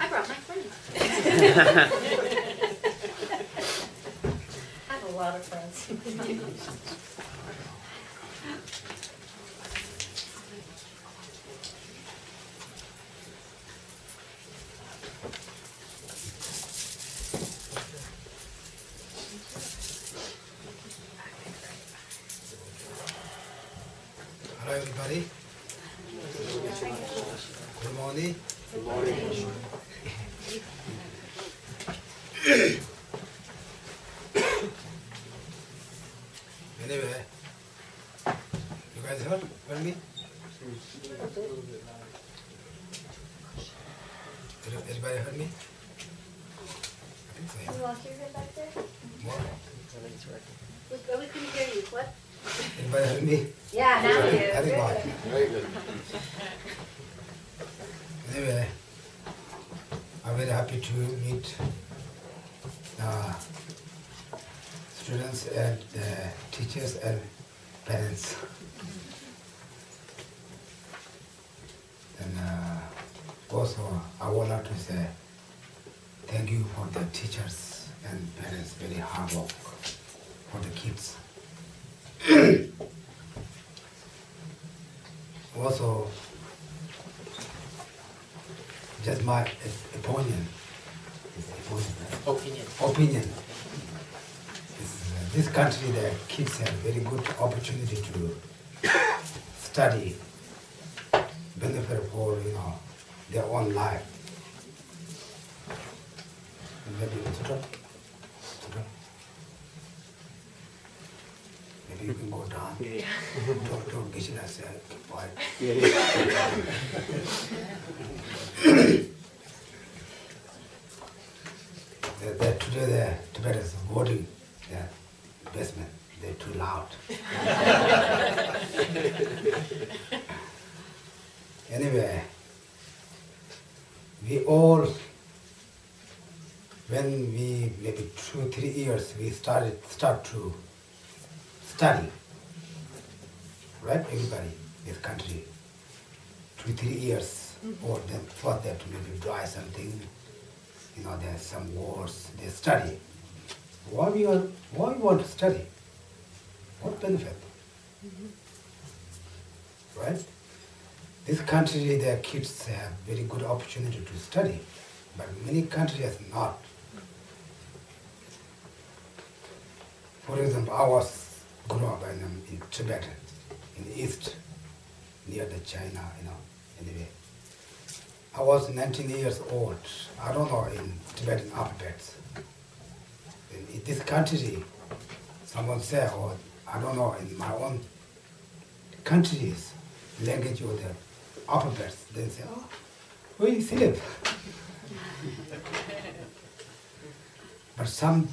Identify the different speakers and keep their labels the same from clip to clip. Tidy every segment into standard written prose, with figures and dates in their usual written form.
Speaker 1: I have a lot of friends.
Speaker 2: Hello everybody. Good morning.
Speaker 3: Good morning.
Speaker 2: Anyway, you guys heard me? Everybody heard me? I think so, yeah.
Speaker 1: You lost your head back there?
Speaker 2: More?
Speaker 1: We couldn't hear you. What?
Speaker 2: Everybody heard me?
Speaker 1: Yeah, now we do.
Speaker 2: I think not.
Speaker 3: Very good.
Speaker 2: Anyway, I'm very happy to meet students and teachers and parents. And also, I would like to say thank you for the teachers and parents, very hard work for the kids. Also, just my opinion. Opinion. This country, the kids have very good opportunity to study, benefit for their own life. Maybe you can go down. Don't Geshe say keep quiet. Today the Tibetans are voting the basement. They're too loud. Anyway, we all, when we maybe 2-3 years, we start to study, right? Everybody in this country, 2-3 years, or then thought that to maybe try something. There's some wars, they study. Why we want to study? What benefit? Right? This country, their kids have very good opportunity to study, but many countries not. For example, I grew up in Tibet, in the east, near the China, anyway. I was 19 years old. I don't know in Tibetan alphabets. In this country, someone said, or I don't know, in my own country's language or the alphabets, they say, oh, where you sleep? But some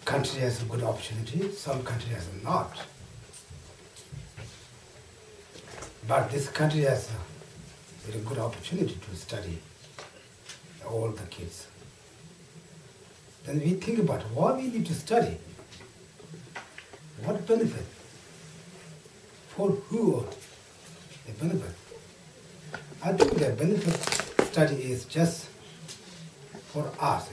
Speaker 2: country has a good opportunity, some country has not. But this country has a very good opportunity to study all the kids. Then we think about why we need to study. What benefit? For who the benefit? I think the benefit study is just for us,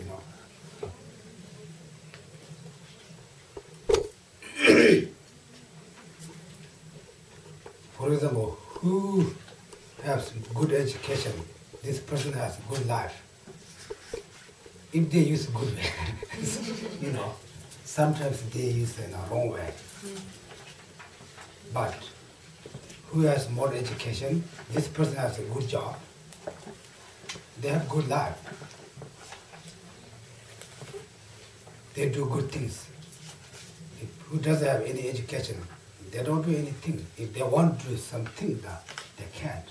Speaker 2: For example, who has good education, this person has a good life. If they use good way, sometimes they use in a wrong way. But who has more education, this person has a good job, they have good life. They do good things. Who doesn't have any education, they don't do anything. If they want to do something, that they can't,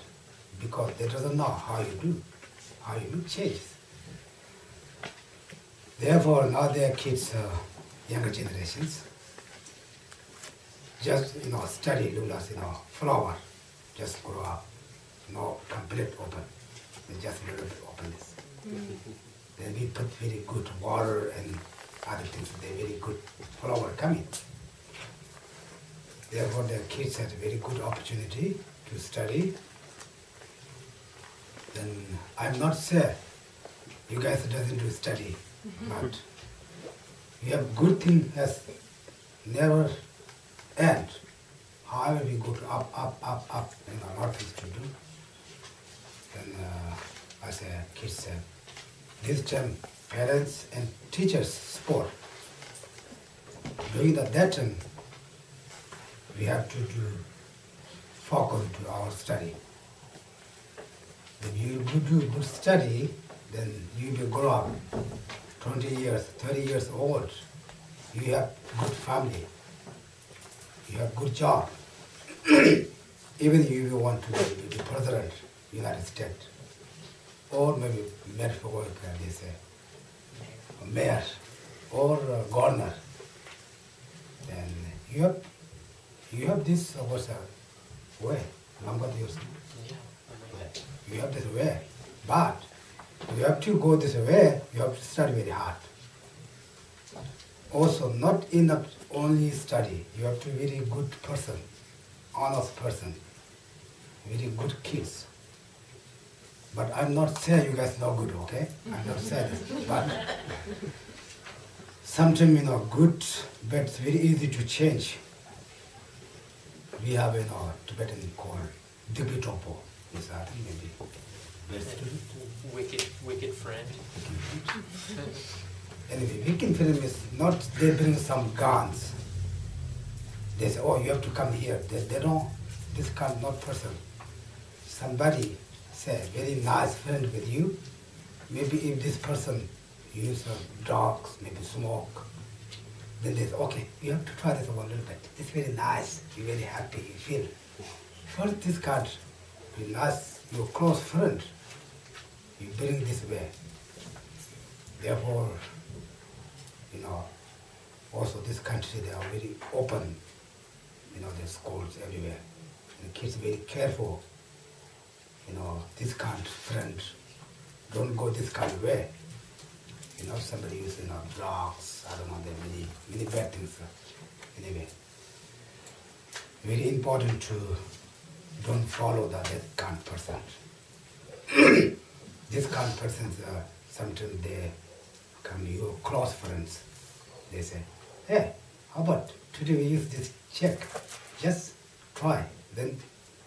Speaker 2: because they doesn't know how you make changes. Therefore, now their kids, younger generations, just study Lula's flower, just grow up, no complete open, they just little bit openness. Then we put very good water and other things, they very good flower coming. Therefore, their kids had a very good opportunity to study. Then I'm not saying you guys doesn't do study, but we have good thing has never end. However, we go to up, a lot of things to do. Then as a kid said, this time parents and teachers support. During that time, we have to focus to our study. If you do good study, then you will grow up 20 years, 30 years old. You have good family. You have good job. Even you will want to be president United States. Or maybe Medford, they say, mayor, or governor. Then you have this what's a way. You have this way. But you have to go this way, you have to study very hard. Also, not enough only study. You have to be a very good person, honest person, very good kids. But I'm not saying you guys know good, okay? I'm not saying this. But sometimes, good, but it's very easy to change. We have, Tibetan called Dibitopo. Is I think maybe best
Speaker 3: wicked friend.
Speaker 2: Anyway, wicked friend is not they bring some guns. They say, oh, you have to come here. They don't, this kind of not person. Somebody say, very nice friend with you. Maybe if this person use drugs, maybe smoke, then they say, okay, you have to try this one little bit. It's very nice, you're very happy, you feel. First this card, you nice, your close friend, you bring this way. Therefore, also this country, they are very open, there's schools everywhere. And the kids are very careful, this kind of friend, don't go this kind of way. Somebody using drugs, I don't know, there are many bad things. Anyway, very important to don't follow that kind of person. This kind of person, sometimes they come your close friends. They say, hey, how about today we use this check? Just try. Then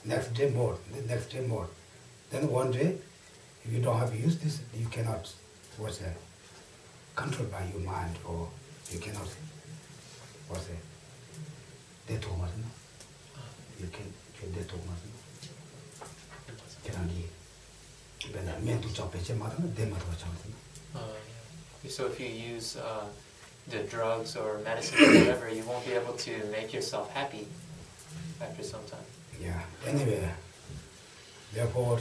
Speaker 2: next day more, then next day more. Then one day, if you don't have used this, you cannot, controlled by your mind, or you cannot, you can
Speaker 3: So if you use the drugs or medicine or whatever, you won't be able to make yourself happy after some time.
Speaker 2: Yeah, anyway, therefore,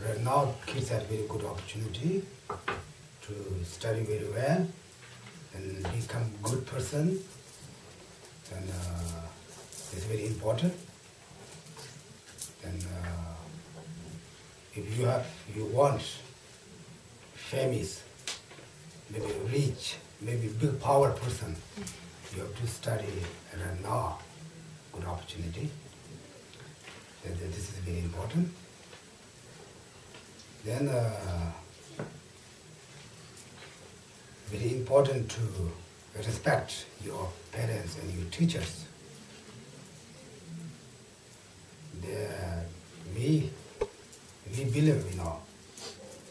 Speaker 2: right now kids have very good opportunity to study very well and become good person, and it's very important. And if you want famous, maybe rich, maybe big power person, you have to study right now. Good opportunity. This is very important. Then very important to respect your parents and your teachers. We believe,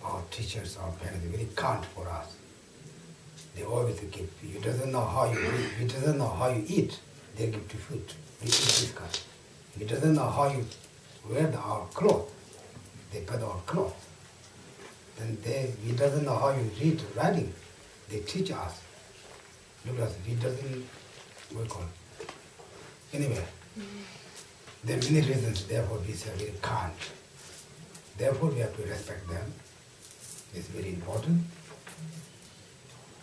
Speaker 2: our teachers, our parents, very kind for us. They always give. You doesn't know how you eat. You doesn't know how you eat. They give you food. We eat this kind. You doesn't know how you wear our clothes. They put our clothes. Then we doesn't know how you read writing. They teach us. Look at us. We doesn't work on. Anyway, there are many reasons. Therefore, we say very kind. Therefore, we have to respect them. It's very important.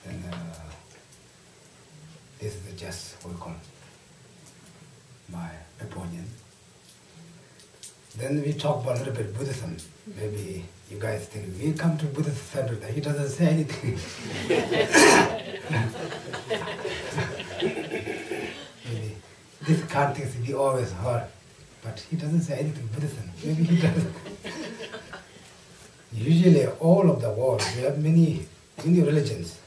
Speaker 2: And this is just my opinion. Then we talk about a little bit Buddhism. Maybe you guys think we come to Buddhist center, he doesn't say anything. Maybe this kind of things we always heard, but he doesn't say anything Buddhism. Maybe he doesn't. Usually, all of the world, we have many religions.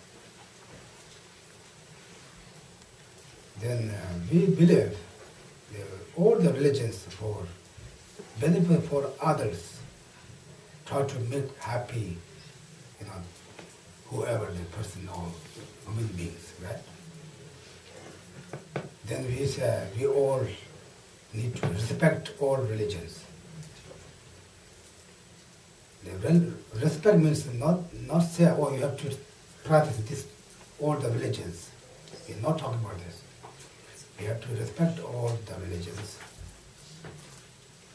Speaker 2: Then we believe all the religions for benefit for others, try to make happy, whoever the person or human beings, right? Then we say we all need to respect all religions. Respect means not say, you have to practice this, all the religions. We're not talking about this. We have to respect all the religions.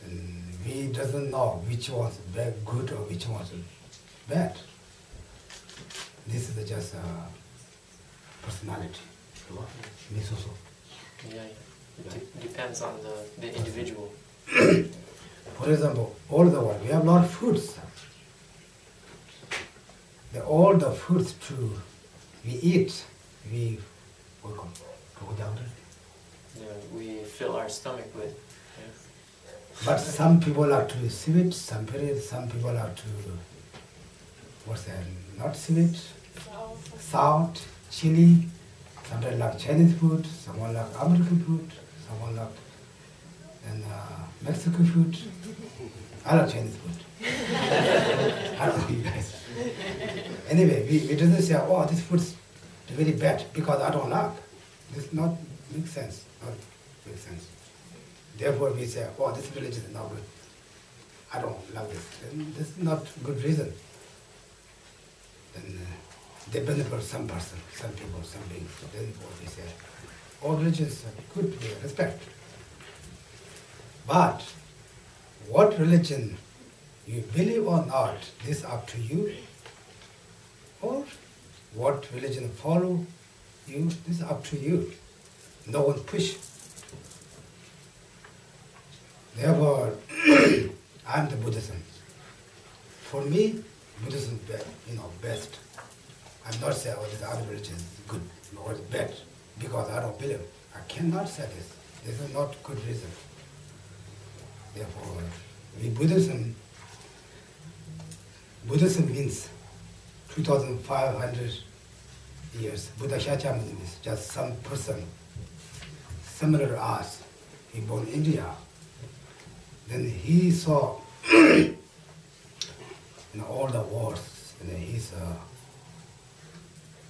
Speaker 2: And we doesn't know which one's good or which one's bad. This is just personality. This also.
Speaker 3: Yeah. It depends on the individual.
Speaker 2: For example, all the world, we have a lot of foods. All the foods we eat, we
Speaker 3: we fill our stomach with. Yeah.
Speaker 2: But some people like to eat sweet, some people like to, not sweet, salt, chili, somebody like Chinese food, someone like American food, someone like Mexican food. I like Chinese food. I don't know you guys. Anyway, we doesn't say, this food's very bad because I don't like. This not make sense. Not make sense. Therefore we say, this religion is not good. I don't like this. And this is not good reason. Then they benefit some person, some people, some beings. Then what we say, all religions are good, we respect. But what religion you believe or not, this is up to you. Or what religion follow you, this is up to you. No one push. Therefore, I'm the Buddhism. For me, Buddhism is best. I'm not saying this other religion is good or it's bad because I don't believe. I cannot say this. This is not good reason. Therefore, Buddhism means 2,500 years. Buddha Shakyamuni means just some person similar to us. He born in India. Then he saw in all the wars in his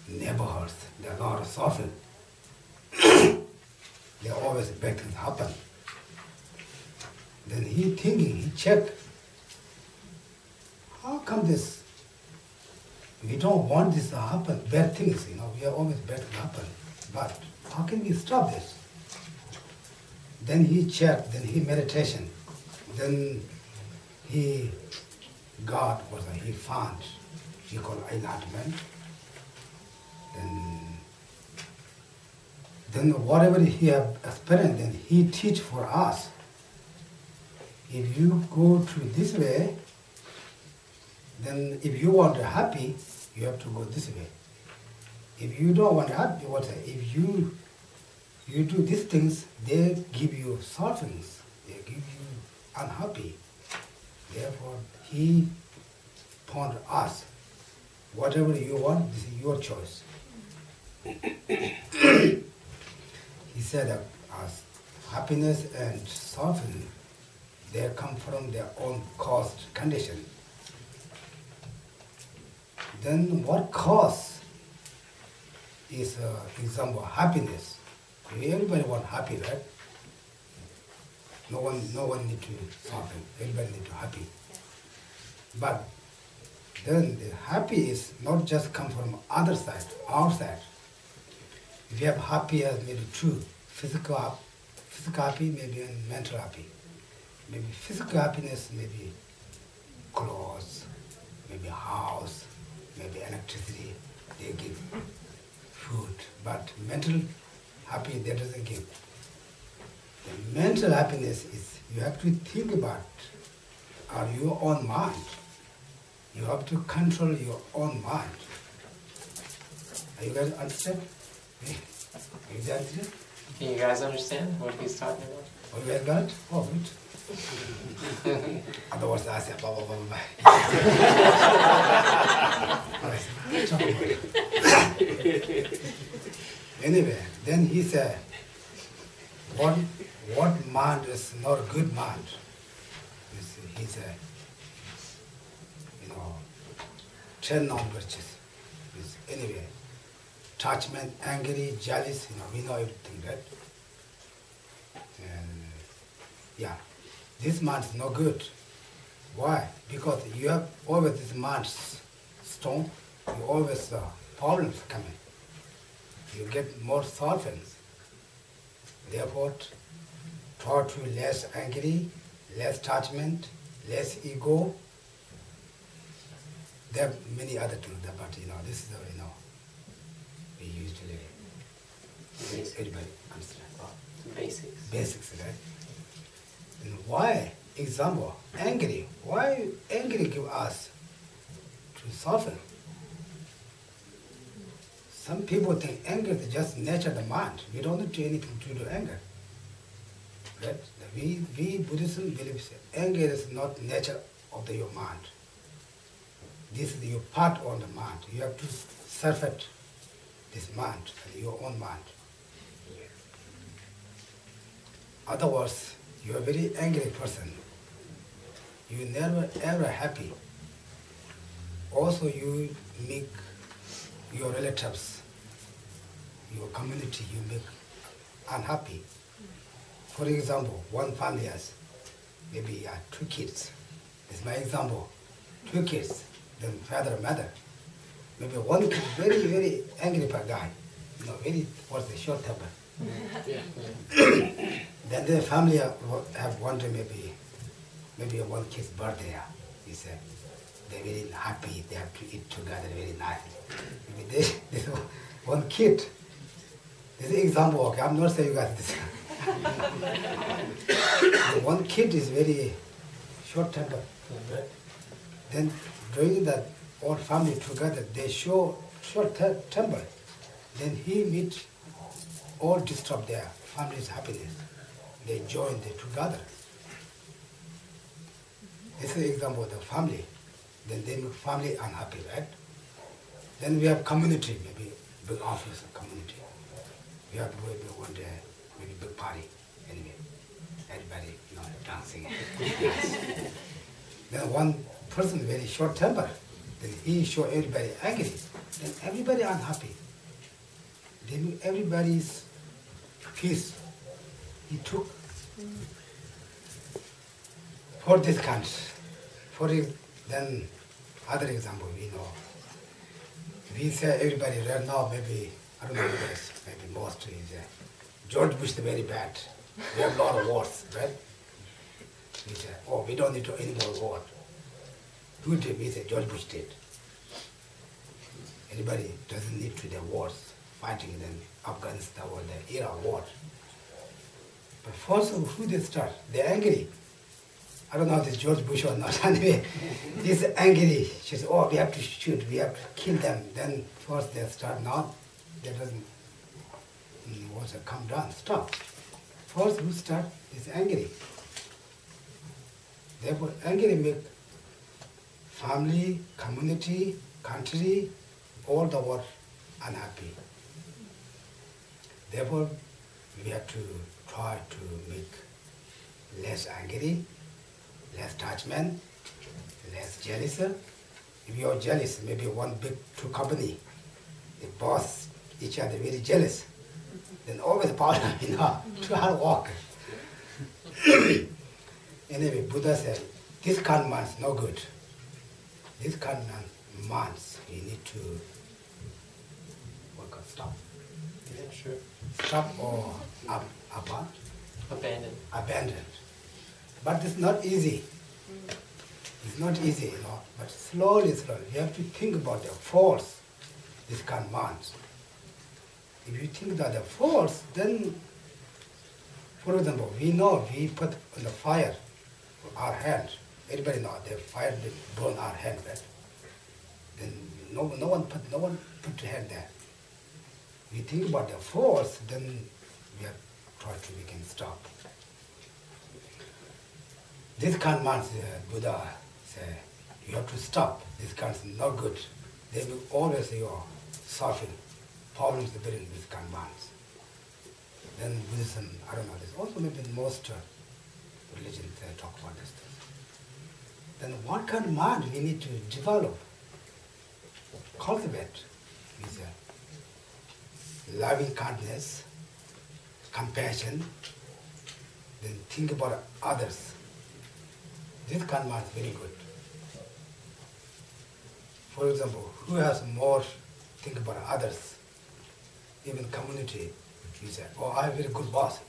Speaker 2: neighborhoods, they are not softened. They always bad things happen. Then he thinking, he checked, how come this? We don't want this to happen, bad things, we are always bad things happen. But how can we stop this? Then he checked, then he meditation, then he found, he called enlightenment. Then whatever he have experienced, then he teach for us. If you go through this way, then if you want to happy, you have to go this way. If you don't want happy, if you do these things, they give you sufferings, they give you unhappy. Therefore, he found us. Whatever you want, this is your choice. He said that as happiness and suffering, they come from their own caused condition. Then what cause is example happiness? Everybody want happy, right? No one need to suffer. Everybody need to happy. But then the happy is not just come from other side, outside. If you have happy as maybe two, physical happy, maybe and mental happy. Maybe physical happiness, maybe clothes, maybe house, maybe electricity, they give food. But mental happy, that doesn't give. The mental happiness is, you have to think about your own mind. You have to control your own mind. Are you guys understand?
Speaker 3: Can you guys understand what he's talking about?
Speaker 2: Oh, you guys got it? Oh, good. Otherwise, I say, blah, blah, blah, blah. Anyway, then he said, what mind is not a good mind? He said, 10 non-virtues. Anyway, attachment, angry, jealous, we know everything, right? And this mind is no good. Why? Because you have always this mind strong, you always problems coming. You get more sufferings. Therefore, try to be less angry, less attachment, less ego. There are many other things, but this is we usually everybody understand.
Speaker 3: Basics.
Speaker 2: Basics, right? And why? Example, angry. Why angry give us to suffer? Some people think anger is just nature of the mind. We don't need to do anything to do anger. Right? We Buddhism believes anger is not nature of your mind. This is your part on the mind. You have to surf it, this mind, your own mind. Otherwise, you are a very angry person. You never ever happy. Also, you make your relatives, your community, you make unhappy. For example, one family has maybe 2 kids. This is my example. 2 kids. Then father and mother. Maybe one kid very, very angry guy. Very what's the short temper. Then the family have one day maybe one kid's birthday. He said they're very happy. They have to eat together very nicely. Maybe this one kid. This is an example. Okay, I'm not saying you guys this. One kid is very short temper. Right? Then during that all family together, they show short temper. Then he meet all disturb their family's happiness. They join together. This is an example of the family. Then they make family unhappy, right? Then we have community, maybe big office of community. We have maybe one day, maybe big party. Anyway, everybody dancing. Then one person very short temper, then he show everybody angry, then everybody unhappy. Then everybody's peace he took. For this kind, then other example we know. We say everybody right now, maybe, I don't know this, maybe most is George Bush is very bad. We have a lot of wars, right? We say, oh, we don't need to any more war. Who did? We say George Bush did. Anybody doesn't need to the wars, fighting in Afghanistan or the Iraq war. But first, who they start? They're angry. I don't know if it's George Bush or not. Anyway, he's angry. She says, oh, we have to shoot, we have to kill them. Then first they start, now they doesn't want to come down, stop. First who start is angry. Therefore, angry make family, community, country, all the world unhappy. Therefore, we have to try to make less angry, less attachment, less jealous. If you are jealous, maybe one big two company, the boss each other very jealous, then always problem, too hard work. Anyway, Buddha said, this kind of man's no good. This kind of man's we need to stop.
Speaker 3: Yeah, sure.
Speaker 2: Stop or abandon. But it's not easy. It's not easy, but slowly, you have to think about the force, this kind of minds. If you think that the force, then, for example, we know we put on the fire our hand. Everybody knows the fire burn our hand, right? Then no one put the hand there. We think about the force, then we can stop. This kind of man, Buddha said, you have to stop. This kind is not good. They will always solving problems to bring this kind of minds. Then Buddhism, I don't know, there's also maybe most religions talk about this thing. Then what kind of mind we need to develop, cultivate, is loving kindness, compassion, then think about others. This kind of mind is very good. For example, who has more think about others, even community? He said, oh, I have a very good boss.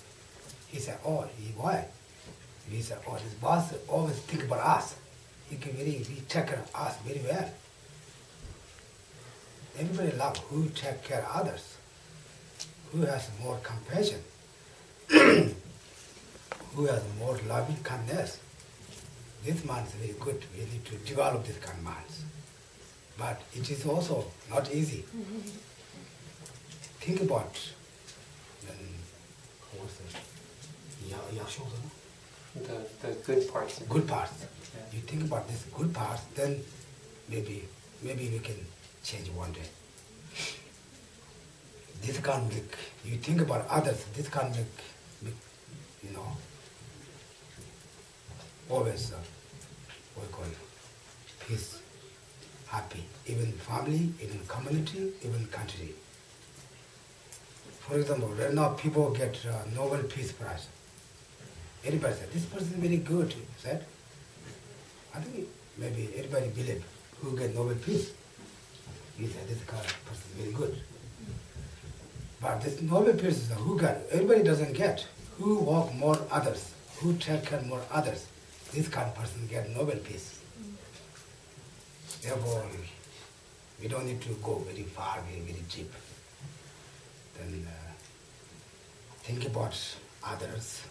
Speaker 2: He said, oh, why? He said, oh, this boss always think about us. He take care of us very well. Everybody love who take care of others, who has more compassion, who has more loving kindness. This man is very good. We need to develop this kind of minds. But it is also not easy. Think about
Speaker 3: the good parts.
Speaker 2: Good parts.
Speaker 3: Yeah.
Speaker 2: You think about this good parts, then maybe we can change one day. This can make you think about others. This can make always what we call peace, happy, even family, even community, even country. For example, right now people get Nobel Peace Prize. Anybody said, this person is very good, said. I think maybe everybody believe who get Nobel Peace. He said, this kind of person is very good. But this Nobel Peace is who got, everybody doesn't get. Who work more others, who take care more others. This kind of person get Nobel Peace. Therefore, we don't need to go very far, very deep. Then think about others,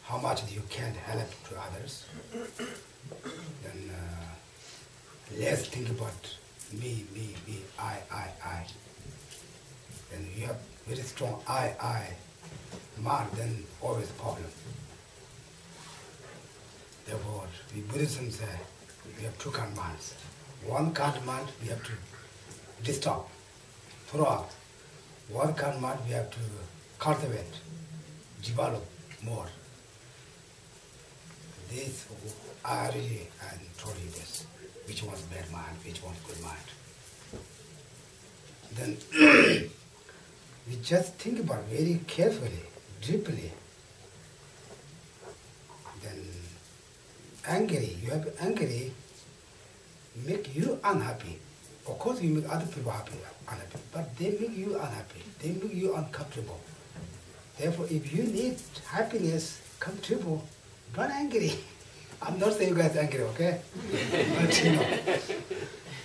Speaker 2: how much you can help to others. Then less think about me, I. Then you have very strong I, mind, then always problem. Therefore, the Buddhism says we have two kind of minds. One kind of mind we have to disturb, throw out. One kind of mind we have to cultivate, develop more. this, I already told you this, which one's bad mind, which one's good mind. Then we just think about very carefully, deeply. Then angry, you have angry, make you unhappy. Of course you make other people happy, unhappy, but they make you unhappy, they make you uncomfortable. Therefore, if you need happiness, comfortable, don't angry. I'm not saying you guys angry, okay? But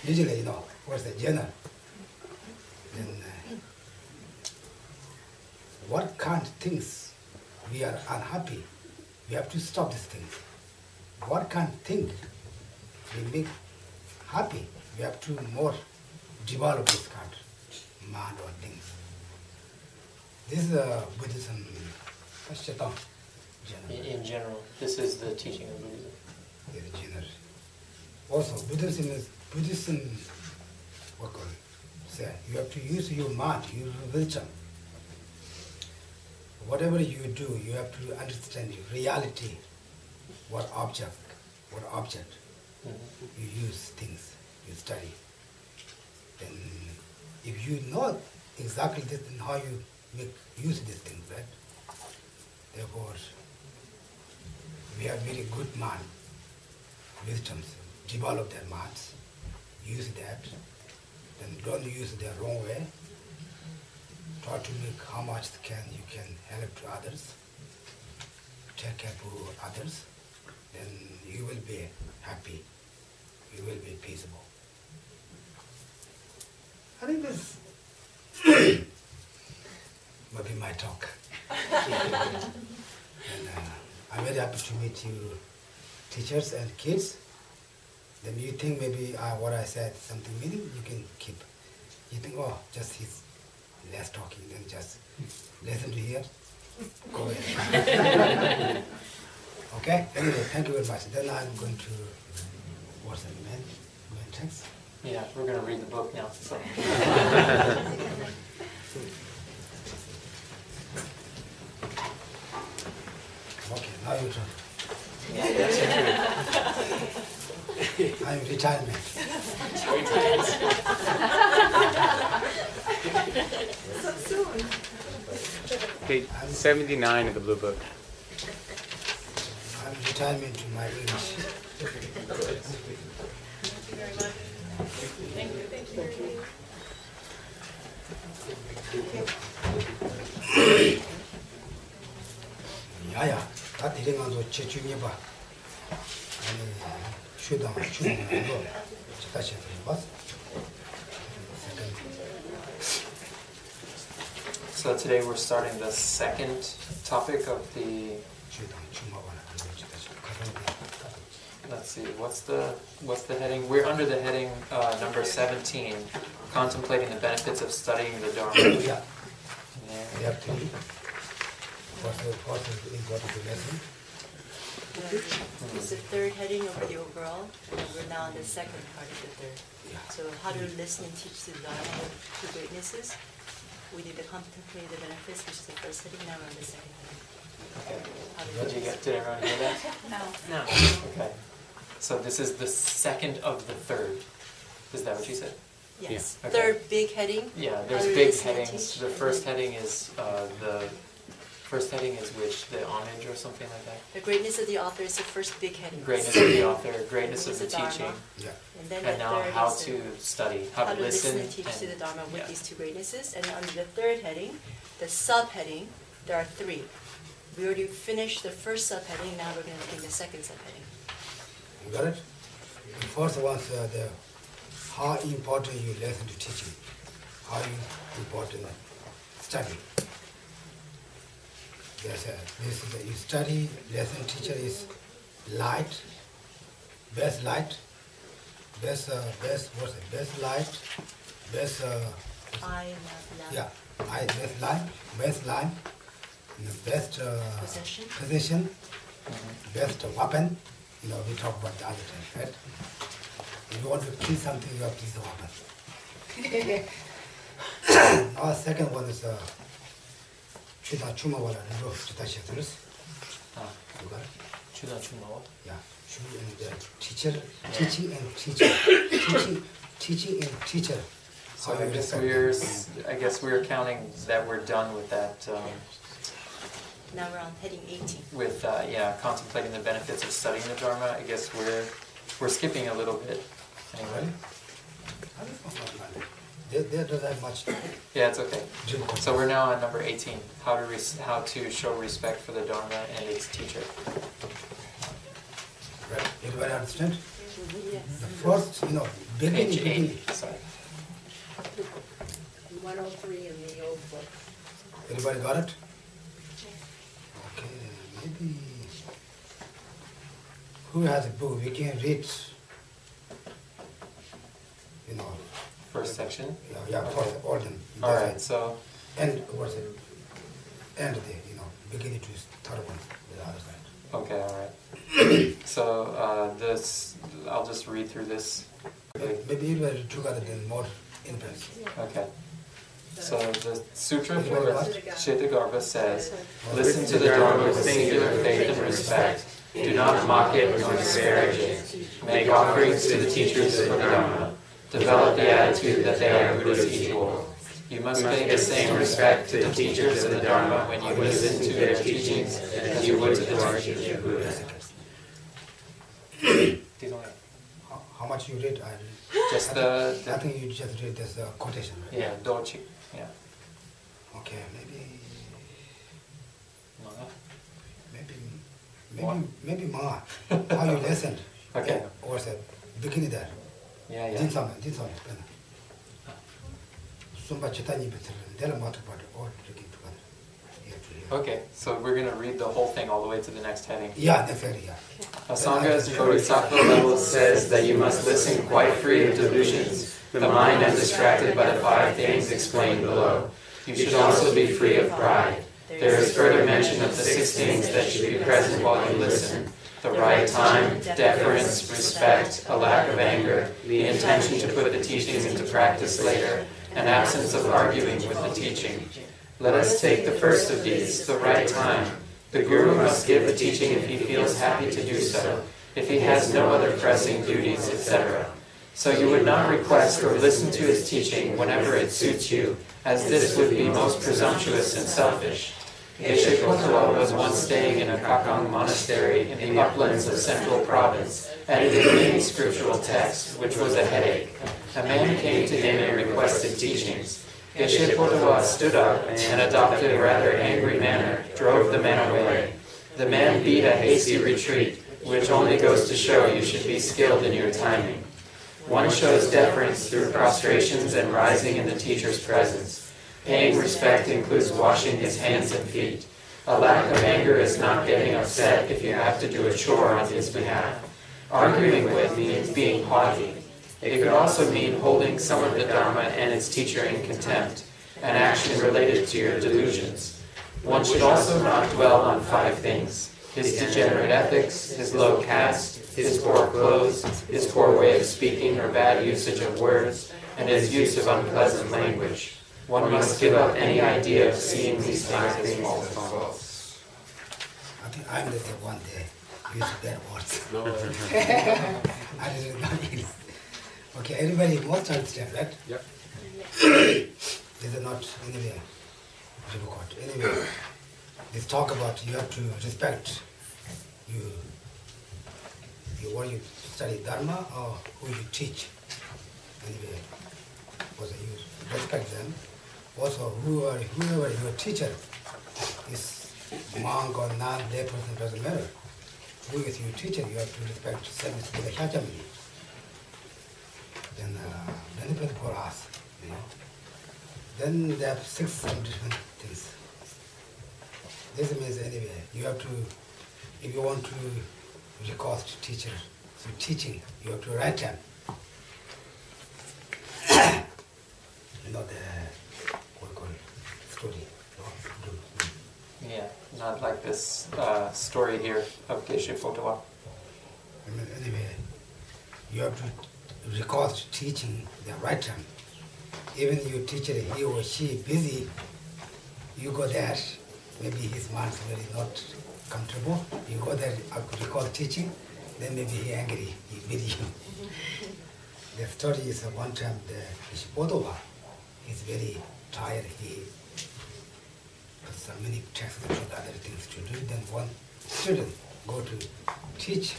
Speaker 2: usually, what's the general? Then, what kind of things we are unhappy? We have to stop these things. What kind of thing we make happy? We have to more develop this kind of mind or things. This is Buddhism,
Speaker 3: In general, this is the teaching of Buddhism.
Speaker 2: Yeah, general. Also, Buddhism, what call it? Say, you have to use your mind, your wisdom. Whatever you do, you have to understand reality, what object, you use things, you study. Then if you know exactly this, then how you use these things, right? Therefore, we have very good mind, wisdoms, develop their minds, use that, then don't use it the wrong way. Try to make how much you can help to others, take care of others, then you will be happy, you will be peaceable. I think this might be my talk. And I'm very happy to meet you, teachers and kids. Then you think maybe what I said something meaning, you can keep. You think, oh, just he's less talking, then just listen to hear, go ahead. Okay? Anyway, thank you very much. Then I'm going to, what's the main text?
Speaker 3: Yeah, we're going to read the book now. So.
Speaker 2: Okay, now you turn.
Speaker 3: Yeah, that's it.
Speaker 2: I'm retirement.
Speaker 1: So soon.
Speaker 4: Page 79 of the Blue Book.
Speaker 2: I'm retirement to my English.
Speaker 1: Thank you very much. Thank you. Thank you.
Speaker 2: 야야, 다 데려가서 제중에 봐. 아니, 쉬다 쉬는 거 다시 해봤어.
Speaker 3: So today we're starting the second topic of the. Let's see, what's the heading? We're under the heading number 17, contemplating the benefits of studying the Dharma.
Speaker 2: Yeah. What's the important lesson?
Speaker 5: It's the third heading of the overall, and we're now on the second part of the third. So how to listen and teach the Dharma to greatnesses. We did the contemplate the benefits, which is the first heading. Now we're on the second heading.
Speaker 3: Did everyone hear that?
Speaker 1: No.
Speaker 3: Okay. So this is the second of the third. Is that what you said?
Speaker 5: Yes.
Speaker 3: Yeah. Okay.
Speaker 5: Third big heading.
Speaker 3: Yeah,
Speaker 5: how
Speaker 3: there's
Speaker 5: to
Speaker 3: big
Speaker 5: listen and
Speaker 3: headings.
Speaker 5: teach,
Speaker 3: The
Speaker 5: and
Speaker 3: first
Speaker 5: then
Speaker 3: heading is which? The homage or something like that?
Speaker 5: the greatness of the author is the first big heading.
Speaker 3: Greatness of the author, greatness of the
Speaker 5: Dharma.
Speaker 3: teaching,
Speaker 2: Yeah.
Speaker 5: And then
Speaker 3: and
Speaker 5: the
Speaker 3: now
Speaker 5: third
Speaker 3: how
Speaker 5: is
Speaker 3: to study,
Speaker 5: how
Speaker 3: how
Speaker 5: to
Speaker 3: to
Speaker 5: listen
Speaker 3: listen
Speaker 5: and teach to the Dharma with
Speaker 3: yeah.
Speaker 5: these two greatnesses. And under the third heading, the subheading, there are three. We already finished the first subheading, now we're going to take the second subheading.
Speaker 2: You got it? The first one's how important you listen to teaching, how important study. Yes, this is you study, lesson teacher is light, best light, best light, best
Speaker 5: I love
Speaker 2: yeah, best line, and the best position, best weapon. We talk about the other time, right? If you want to kill something, you have to use the weapon. Our second one is Chuma wala rinpo chita sheturus. You got it? Yeah, Shu and teacher, teaching and teacher, teaching and teacher.
Speaker 3: So I guess we're counting that we're done with that.
Speaker 5: Now we're on heading 18.
Speaker 3: With contemplating the benefits of studying the Dharma. I guess we're skipping a little bit. Anyway.
Speaker 2: There doesn't have much.
Speaker 3: Yeah, it's okay. So we're now on number 18. How to show respect for the Dharma and its teacher.
Speaker 2: Right. Everybody understand?
Speaker 1: Yes.
Speaker 2: The first, beginning.
Speaker 3: Sorry.
Speaker 1: 103 in the old book.
Speaker 2: Everybody got it? Okay, maybe. Who has a book? We can read.
Speaker 3: First section?
Speaker 2: Yeah, first order.
Speaker 3: All right, so.
Speaker 2: And what's it? And beginning to third one, the other side.
Speaker 3: Okay, all right. So this, I'll just read through this.
Speaker 2: Maybe you were together then more intense.
Speaker 3: Okay. So the Sutra for Kshetragarbha says, listen to the Dharma with singular faith and respect. Do not mock it nor disparage it. Make offerings to the teachers of the Dharma. Develop the attitude that they are Buddha's equal. You must pay the same respect to the teachers of the Dharma when you listen to their teachings as you would to the teachings of Buddha.
Speaker 2: How much you read?
Speaker 3: Just
Speaker 2: I think you just read this quotation, right?
Speaker 3: Yeah, Dochi. Yeah.
Speaker 2: Okay, maybe Ma. How you listened?
Speaker 3: Okay.
Speaker 2: Or said beginning there.
Speaker 3: Yeah.
Speaker 2: Jinsam. Sumba Chaitanya Bithar. They're all drinking together.
Speaker 3: Okay, so we're going to read the whole thing all the way to the next heading.
Speaker 2: Yeah, definitely, yeah.
Speaker 3: Asanga's Bodhisattva level says that you must listen quite free of delusions, the mind undistracted by the 5 things explained below. You should also be free of pride. There is further mention of the 6 things that should be present while you listen. The right time, deference, respect, a lack of anger, the intention to put the teachings into practice later, an absence of arguing with the teaching. Let us take the first of these, the right time. The Guru must give the teaching if he feels happy to do so, if he has no other pressing duties, etc. So you would not request or listen to his teaching whenever it suits you, as this would be most presumptuous and selfish. Geshe Ngawang was once staying in a Kakang monastery in the uplands of Central Province, editing many scriptural texts, which was a headache. A man came to him and requested teachings. Geshe Ngawang stood up and adopted a rather angry manner, drove the man away. The man beat a hasty retreat, which only goes to show you should be skilled in your timing. One shows deference through prostrations and rising in the teacher's presence. Paying respect includes washing his hands and feet. A lack of anger is not getting upset if you have to do a chore on his behalf. Arguing with means being haughty. It could also mean holding some of the Dharma and its teacher in contempt, an action related to your delusions. One should also not dwell on 5 things: his degenerate ethics, his low caste, his poor clothes, his poor way of speaking or bad usage of words, and his use of unpleasant language. One must give up any idea of seeing these things as false.
Speaker 2: I think I'm the one day use bad words. I didn't know it. Okay, everybody must understand, right?
Speaker 4: Yep.
Speaker 2: These are not anyway difficult. Anyway, let's talk about you have to respect you what you study Dharma or who you teach. Anyway, also you respect them. Also, whoever your teacher is monk or non-lay person, doesn't matter. Who is your teacher, you have to respect. Same as Buddha Shakyamuni. Then benefit for us, Then there are 6 different things. This means anyway, you have to, if you want to record teacher, so teaching, you have to write them. Story.
Speaker 3: Yeah, not like this story here of Geshe Ngawang.
Speaker 2: Anyway, you have to record teaching the right time. Even your teacher, he or she busy, you go there, maybe his mind is very not comfortable. You go there, record teaching, then maybe he angry, he beat you. The story is one time the Bodova is very tired. He put so many texts to other things to do. Then one student go to teach,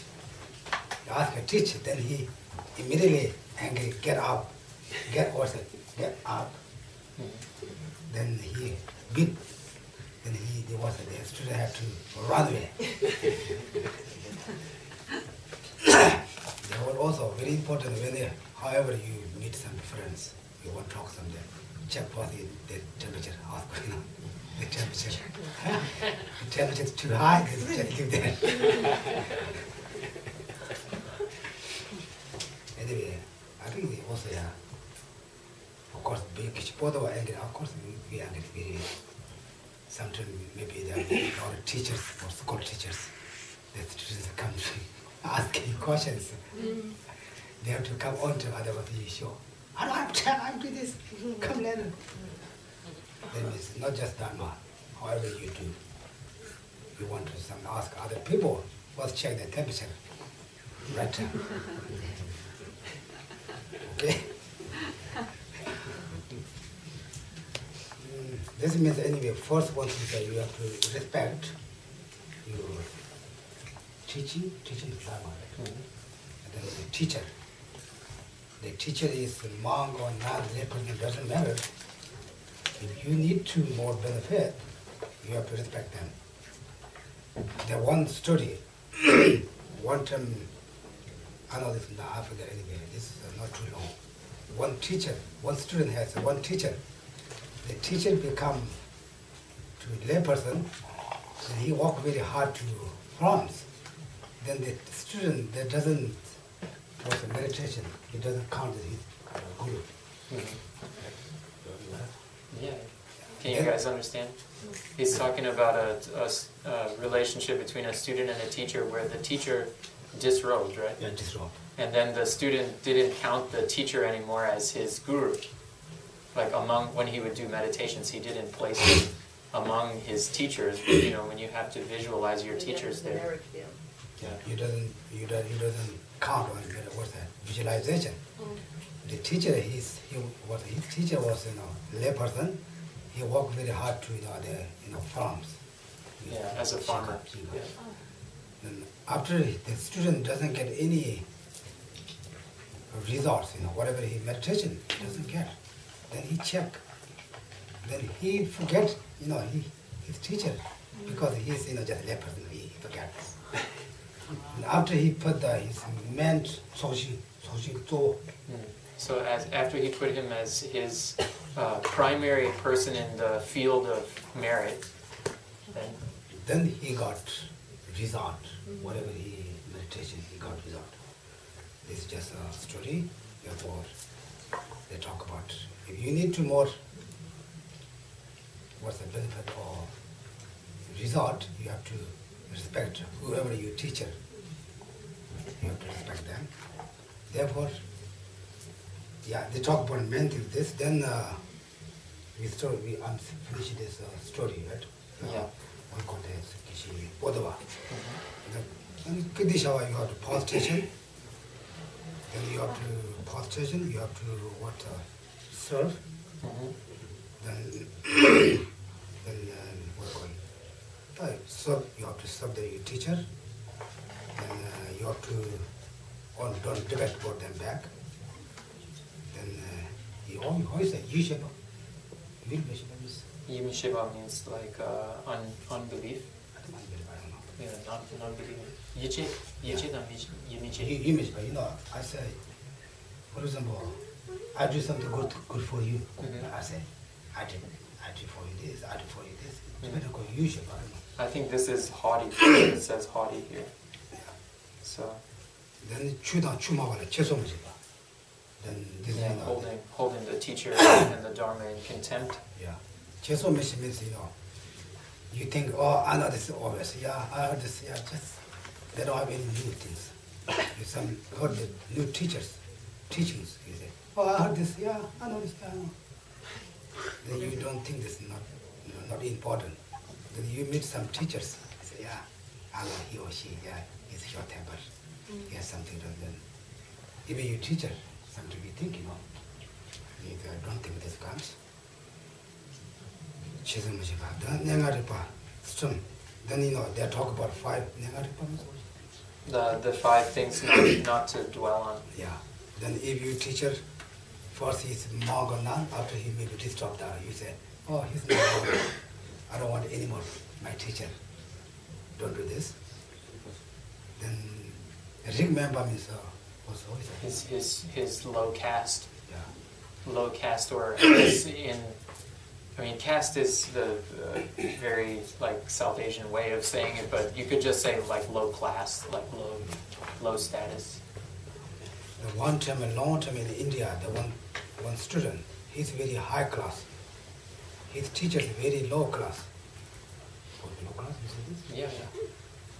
Speaker 2: ask a teacher. Then he immediately angry, get up, get up. Then he beat. Then the student had to run away. They were also very important when however you meet some friends, you want to talk to them, check what the temperature, ask, the temperature. The temperature is too high, then just leave there. Anyway, I think they also, of course, big people were angry, of course, we angry very. Sometimes maybe there are a lot of teachers or school teachers, the students come asking questions. They have to come on to otherwise you show. I don't have time, I do this, come later. Then it's not just that one. However you do, you want to ask other people, let's check the temperature. Right. Okay? This means anyway, first one is that you have to respect your teaching Dharma, right? And then the teacher. The teacher is monk or not, it doesn't matter. If you need to more benefit, you have to respect them. The one story, one time, I know this in Africa anyway, this is not too long. One student has one teacher. The teacher become to layperson, and he walk very hard to France. Then the student that doesn't was a meditation, he doesn't count as his guru.
Speaker 3: Yeah. Can you guys understand? He's talking about a relationship between a student and a teacher where the teacher disrobed, right?
Speaker 2: Yeah, disrobed.
Speaker 3: And then the student didn't count the teacher anymore as his guru. Like when he would do meditations, he didn't place it among his teachers. You know, when you have to visualize your teachers there.
Speaker 2: Yeah, you doesn't count on what's that visualization. The teacher, his teacher was layperson. He worked very hard to the farms.
Speaker 3: Yeah, as a farmer. Yeah.
Speaker 2: And after the student doesn't get any results, whatever he meditation doesn't get, then he check. Then he forget, his teacher, because he's just a layperson. He forgets. And after he put his man
Speaker 3: So after he put him as his primary person in the field of merit,
Speaker 2: then he got result. Whatever he meditation, he got result. This is just a story. Therefore, they talk about if you need to more, what's the benefit or result, you have to respect whoever your teacher. You have to respect them. Therefore, they talk about main thing. This then we finish this story, right?
Speaker 3: Yeah.
Speaker 2: One called as Geshe Ngawang. And Kadishawa, you have to pause station. Then you have to pause station. You have to serve. Then what call it? Serve. You have to serve your teacher. Then you have to don't debate about them back. Then how is that? Yisheba.
Speaker 3: Yimisheba means like unbelief.
Speaker 2: I don't know.
Speaker 3: Yeah, non-belief. Yiche Yimiche.
Speaker 2: Yimisheba, I say, for example, I do something good for you. I say, I do for you this, I do for you this. Depending on Yisheba, I don't know.
Speaker 3: I think this is haughty. It says haughty here. So.
Speaker 2: Then chumawala chesomjiba. Then this is
Speaker 3: holding the teacher and the Dharma in contempt.
Speaker 2: Yeah. Chesomishi means you think, oh, I know this is obvious. Yeah, I heard this. Yeah, just they don't have any new things. You heard the new teachings. You say, oh, I heard this. Yeah, I know this. I know. Then you don't think this is not important. Then you meet some teachers. You say, yeah, Allah, he or she, is short tempered. He has something to then. Even your teacher, something you think, if I don't think this comes. Then they talk about 5
Speaker 3: The 5 things not to dwell on.
Speaker 2: Yeah. Then if your teacher first he's monk or nun, after he maybe disturbed that, you say, oh, he's not monk. I don't want any more. My teacher. Don't do this. Then remember means what's
Speaker 3: his low caste.
Speaker 2: Yeah.
Speaker 3: Low caste, or caste is the very like South Asian way of saying it, but you could just say like low class, like low status.
Speaker 2: The one time, a long time in India, the one student, he's very high class. His teacher is very low class. Low class, you see this?
Speaker 3: Yeah.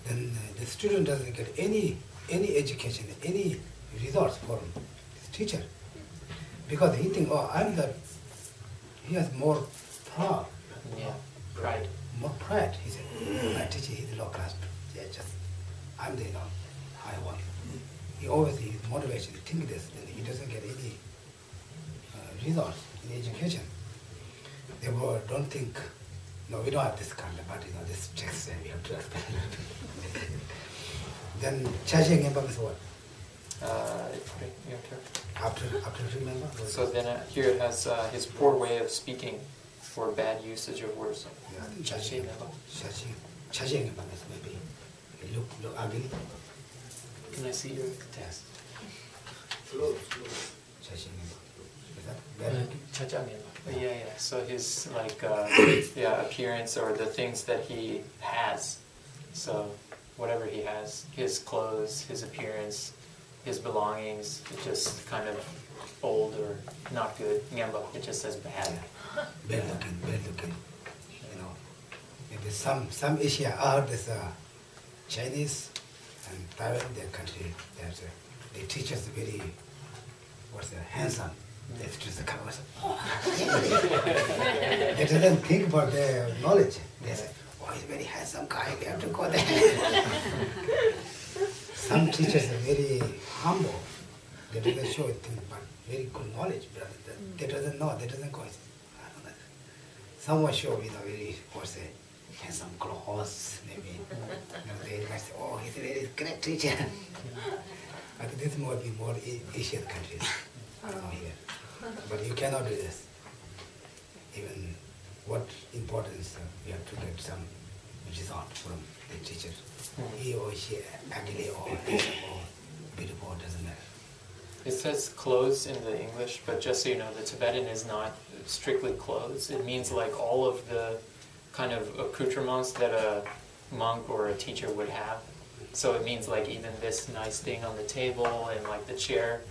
Speaker 2: Then the student doesn't get any education, any results from his teacher. Because he thinks, he has more proud.
Speaker 3: Yeah, pride.
Speaker 2: More pride. He said, my teacher, he's low class. Yeah, I'm the high one. He always is motivated to think this, and he doesn't get any results in education. Therefore, don't think, no, we don't have this kind of, but this text, and we have to explain. Then, Geshe Ngawang is what? After remember?
Speaker 3: So then here it has his poor way of speaking, or bad usage of words.
Speaker 2: Yeah, Geshe Ngawang is maybe look ugly.
Speaker 3: Can I see your test?
Speaker 2: Geshe Ngawang. Is that bad?
Speaker 3: Yeah. So his appearance, or the things that he has. So whatever he has, his clothes, his appearance, his belongings, it's just kind of old or not good. Nyamba, it just says bad.
Speaker 2: Bad looking. Maybe some Asia are this Chinese and Taiwan, their country, they teach us very handsome. They just the colors. They doesn't think about their knowledge. They say, oh, he's a very handsome guy, we have to go there. Some teachers are very humble. They doesn't show things, but very good knowledge. But they doesn't know, they doesn't go. I don't know. Someone show very, handsome clothes, maybe. They might say, oh, he's a very great teacher. But this might be more Asian countries. I don't know here. But you cannot do this. Even what importance we have to get some result from the teacher. He or she ugly or handsome or beautiful, doesn't matter.
Speaker 3: It says clothes in the English, but just so you know, the Tibetan is not strictly clothes. It means like all of the kind of accoutrements that a monk or a teacher would have. So it means like even this nice thing on the table and like the chair,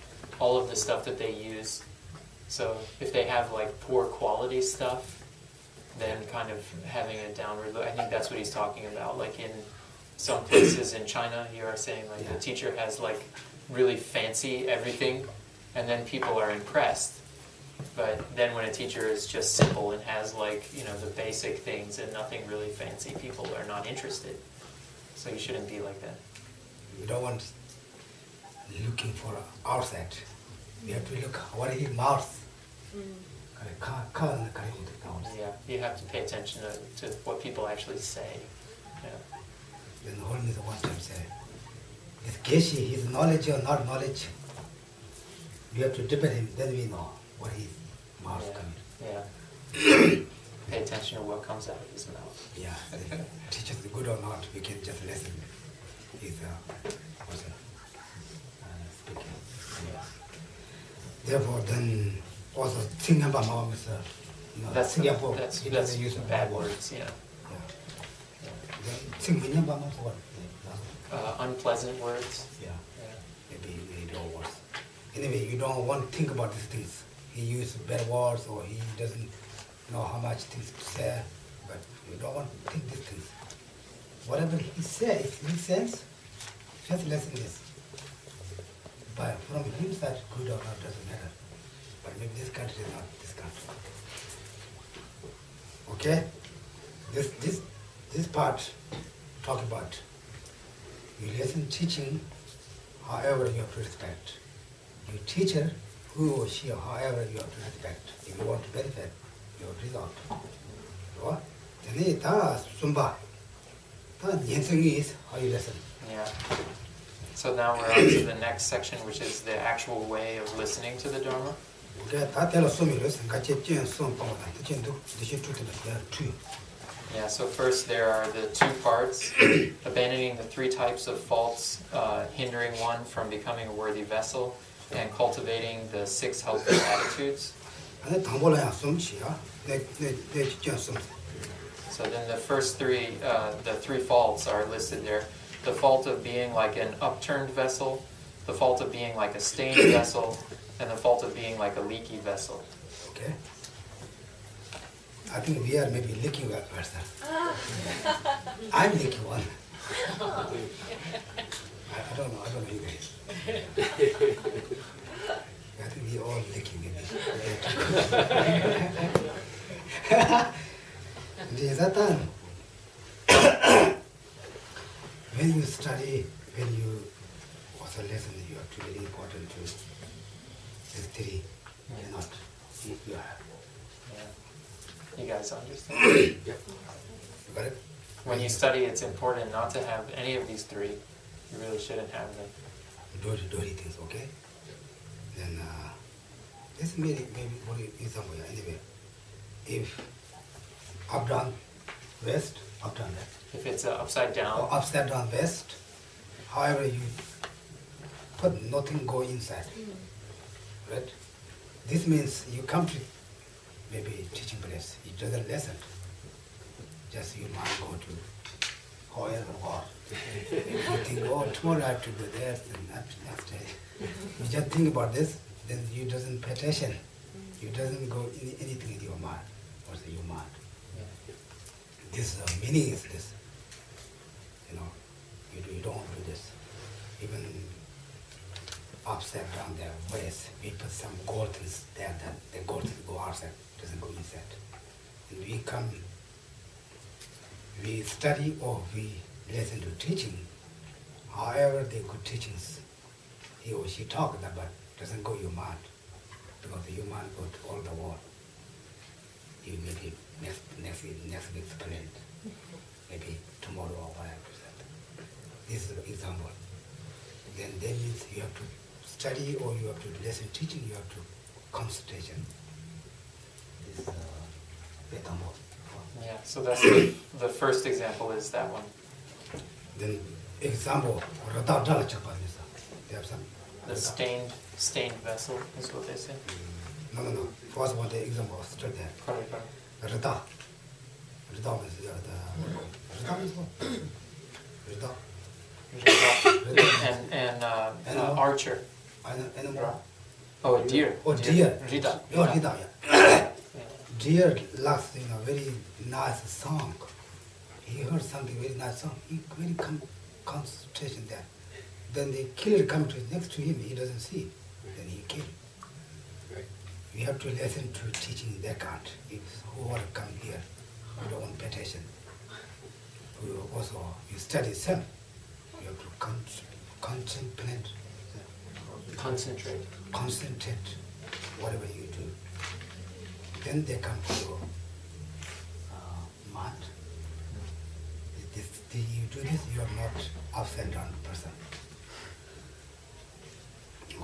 Speaker 3: all of the stuff that they use. So if they have like poor quality stuff, then kind of having a downward look. I think that's what he's talking about. Like in some places in China, you are saying like the teacher has like really fancy everything, and then people are impressed. But then when a teacher is just simple and has like, the basic things and nothing really fancy, people are not interested. So you shouldn't be like that.
Speaker 2: We don't want looking for outside. We have to look what is his mouth.
Speaker 3: Yeah, you have to pay attention to what people actually say. Yeah.
Speaker 2: Then the Holiness one time said, is Geshe his knowledge or not knowledge? We have to depend him, then we know what his mouth coming.
Speaker 3: Yeah. Pay attention to what comes out of his mouth.
Speaker 2: Yeah. Teach us good or not, we can just listen. He's speaking. Yeah. Therefore, then also Singapore Mom is Singapore.
Speaker 3: That's use bad words. Yeah.
Speaker 2: Singapore Mom is what?
Speaker 3: Unpleasant words.
Speaker 2: Yeah. Maybe don't words. Anyway, you don't want to think about these things. He uses bad words or he doesn't know how much things to say, but you don't want to think these things. Whatever he says, he says, just listen this. But from him side, good or not doesn't matter. But maybe this country is not this country. Okay? This part talk about You listen teaching, however you have to respect. Your teacher, who or she, however you have to respect. If you want to benefit your result. Right? Then that's Sumba. The is how you listen.
Speaker 3: Yeah. So now we're on to the next section, which is the actual way of listening to the Dharma.
Speaker 2: Okay, that tells us two.
Speaker 3: Yeah, so first there are the two parts, abandoning the three types of faults, hindering one from becoming a worthy vessel, and cultivating the 6 helpful attitudes. So then the first three, the 3 faults are listed there. The fault of being like an upturned vessel, the fault of being like a stained vessel, and the fault of being like a leaky vessel.
Speaker 2: Okay. I think we are maybe leaky person. I'm leaky one. I don't know you guys. I think we all leaky maybe. When you study, when you also listen, you have to really important to these 3. Cannot. You have.
Speaker 3: You guys understand?
Speaker 2: Yep. You got it?
Speaker 3: When you study, it's important not to have any of these 3. You really shouldn't have them.
Speaker 2: Dirty things, okay? Then this maybe what is somewhere anyway. If up down west, up down left.
Speaker 3: If it's upside down.
Speaker 2: Or upside down west, however you put nothing go inside. Right? This means you come to maybe teaching place, it doesn't listen. Just you might go to however or if you think, oh, tomorrow I have to do this and next day. You just think about this, then you doesn't pay attention. You doesn't go in anything in your mind. What's in your mind? This meaning is this. You know, you don't do this. Even upside down their waist, we put some gold things there that the gold things go outside, doesn't go inside. And we study or we listen to teaching, however the good teachings, he or she talk that, but doesn't go your mind, because your mind go to all the world. You maybe next week explain, maybe tomorrow or whatever. This is an example. Then that means you have to study or you have to listen teaching, you have to concentration. This is example.
Speaker 3: Yeah, so that's the first example is that one.
Speaker 2: Then example, they have some.
Speaker 3: The stained vessel is what they say.
Speaker 2: No. First one, the example is still there.
Speaker 3: Correct.
Speaker 2: Rita means what?
Speaker 3: And archer.
Speaker 2: Animal.
Speaker 3: Oh, a deer.
Speaker 2: Oh, deer.
Speaker 3: Rita.
Speaker 2: Oh, Rita, yeah. Deer loves very nice song. He heard something very nice song. He very concentration there. Then the killer come to next to him. He doesn't see. Then he kill.
Speaker 6: Right.
Speaker 2: We have to listen to teaching their kind. If who want to come here, we don't want pay attention. We also you study some. You have to contemplate. Concentrate. Whatever you do. Then they come to your mind. You do this, you are not upside down person.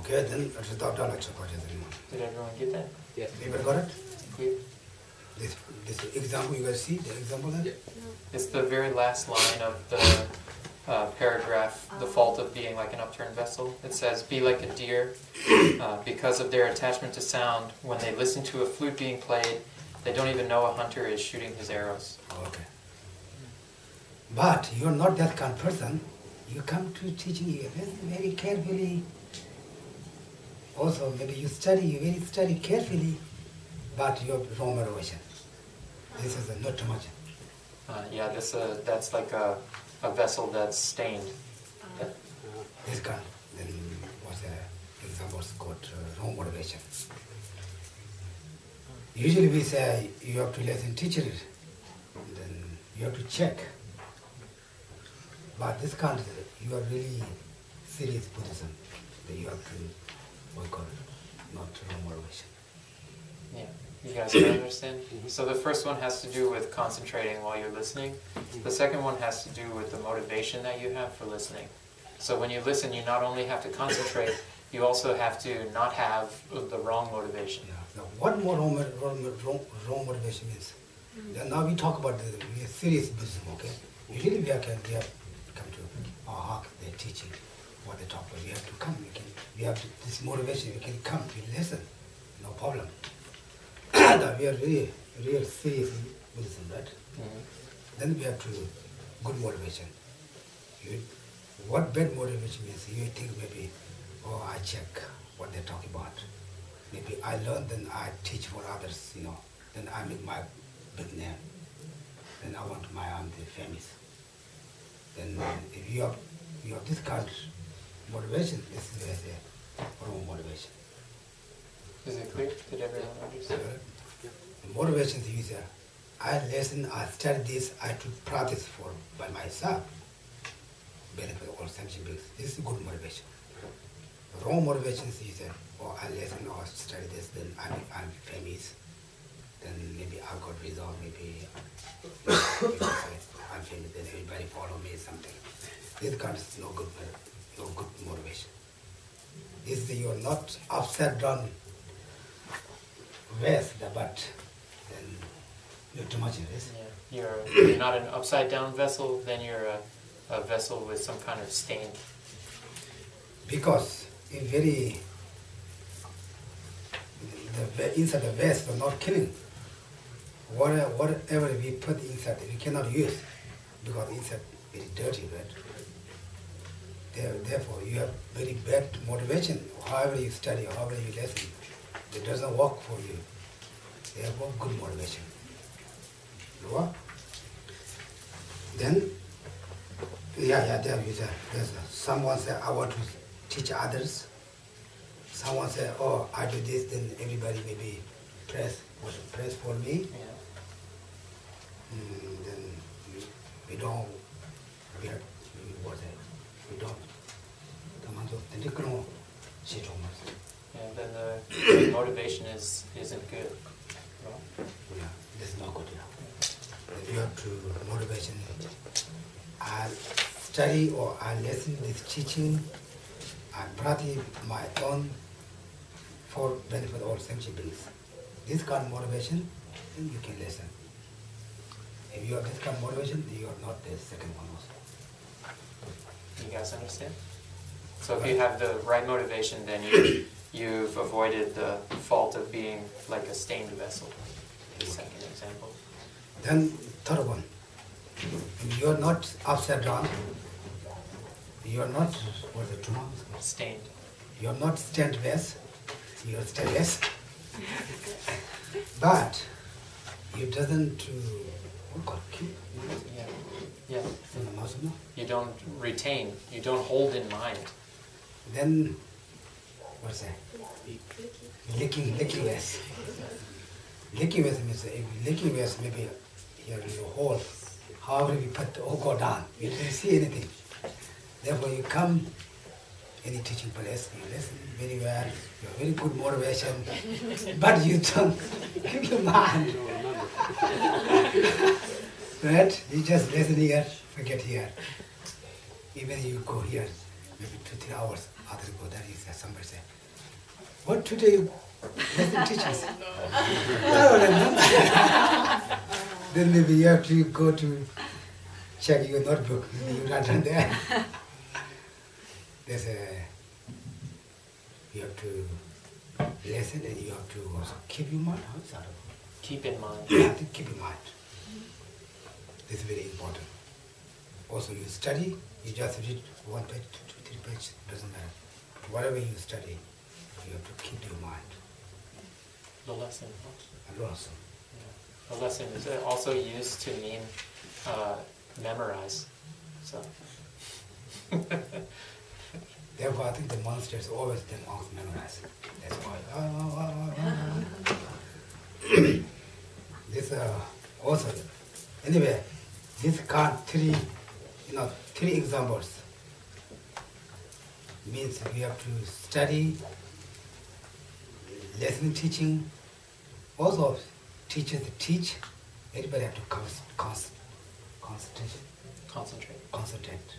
Speaker 2: Okay, then
Speaker 3: Did everyone get that?
Speaker 6: Yes.
Speaker 2: everybody got it?
Speaker 3: Clear?
Speaker 2: This example you guys see, the example there?
Speaker 6: Yeah.
Speaker 3: It's the very last line of the paragraph, the fault of being like an upturned vessel. It says, be like a deer, because of their attachment to sound. When they listen to a flute being played, they don't even know a hunter is shooting his arrows.
Speaker 2: Okay. But you're not that kind of person. You come to teaching you very carefully. Also, maybe you very study carefully, but you have wrong motivation. This is not too much.
Speaker 3: Yeah, that's like a vessel that's stained.
Speaker 2: This kind, then what's the examples got wrong motivation. Usually we say you have to listen teacher, then you have to check. But this kind, you are really serious Buddhism. That you have to work on, not wrong motivation.
Speaker 3: Yeah, you guys can understand? So the first one has to do with concentrating while you're listening. The second one has to do with the motivation that you have for listening. So when you listen, you not only have to concentrate, you also have to not have the wrong motivation.
Speaker 2: Yeah. Now, what more wrong motivation means? Then now we talk about the serious Buddhism, okay? Usually we have come to how they're teaching, what they talk about. We have to come, we have this motivation, we can come, we listen, no problem. Now we are real serious Buddhism, right?
Speaker 3: Mm-hmm.
Speaker 2: Then we have to good motivation. What bad motivation means? You think maybe, oh, I check what they're talking about. Maybe I learn, then I teach for others, then I make my big name. Then I want my own famous. Then if you have this kind of motivation, this is a wrong motivation.
Speaker 3: Is it clear? Did everyone understand?
Speaker 2: The motivation is I listen, I study this, I to practice by myself. Benefit all sentient beings. This is good motivation. The wrong motivation is I listen or study this, then I'm famous. Then maybe I got result, maybe I'm famous, then everybody follow me, something. This kind of no good motivation. This is you're not upside down vest, but then you're too much in this.
Speaker 3: Yeah. You're not an upside down vessel, then you're a vessel with some kind of stain.
Speaker 2: Because inside the vest are not killing. Whatever we put inside, we cannot use because inside very dirty, right? Therefore, you have very bad motivation. However you study, however you listen, it doesn't work for you. Therefore, good motivation. What? Then, there's someone say, I want to teach others. Someone say, oh, I do this, then everybody maybe press for me.
Speaker 3: Yeah.
Speaker 2: Then we don't.
Speaker 3: And then the motivation isn't good.
Speaker 2: Yeah, that's not good. Yeah. You have to motivation. I study or I listen this teaching. I practice my own for benefit of all sentient beings. This kind of motivation, then you can listen. If you have this kind of motivation, you are not the second one also.
Speaker 3: You guys understand? So if you have the right motivation, then you've avoided the fault of being like a stained vessel. The second example.
Speaker 2: Then third one, you are not upside down. You are not
Speaker 3: Stained.
Speaker 2: You are not stained vessel. You are stainless. But you doesn't keep.
Speaker 3: Yeah. You don't retain. You don't hold in mind.
Speaker 2: Then what's that? Licking vest. Licking vest means licking vest maybe here is a hole. However we put all go down, you didn't see anything. Therefore you come any teaching place, you listen very well, you have very good motivation, but you don't keep your mind. Right? You just listen here, forget here. Even you go here, maybe 2-3 hours, others go there, somebody say, what today you listen teachers? I don't remember. Then maybe you have to go to check your notebook, maybe you're not done there. You have to listen and you have to also keep your mind.
Speaker 3: Keep in mind.
Speaker 2: You have to keep in mind. This is very important. Also you study, you just read 1 page, 2, 3 pages, doesn't matter. Whatever you study, you have to keep your mind.
Speaker 3: The lesson.
Speaker 2: A lesson.
Speaker 3: Yeah. A lesson is also used to mean memorize. So.
Speaker 2: Therefore, I think the monsters always the monks memorize. That's why. This also. Anyway, this card 3 3 examples. Means we have to study, lesson teaching. Also, teachers teach. Everybody have to concentrate.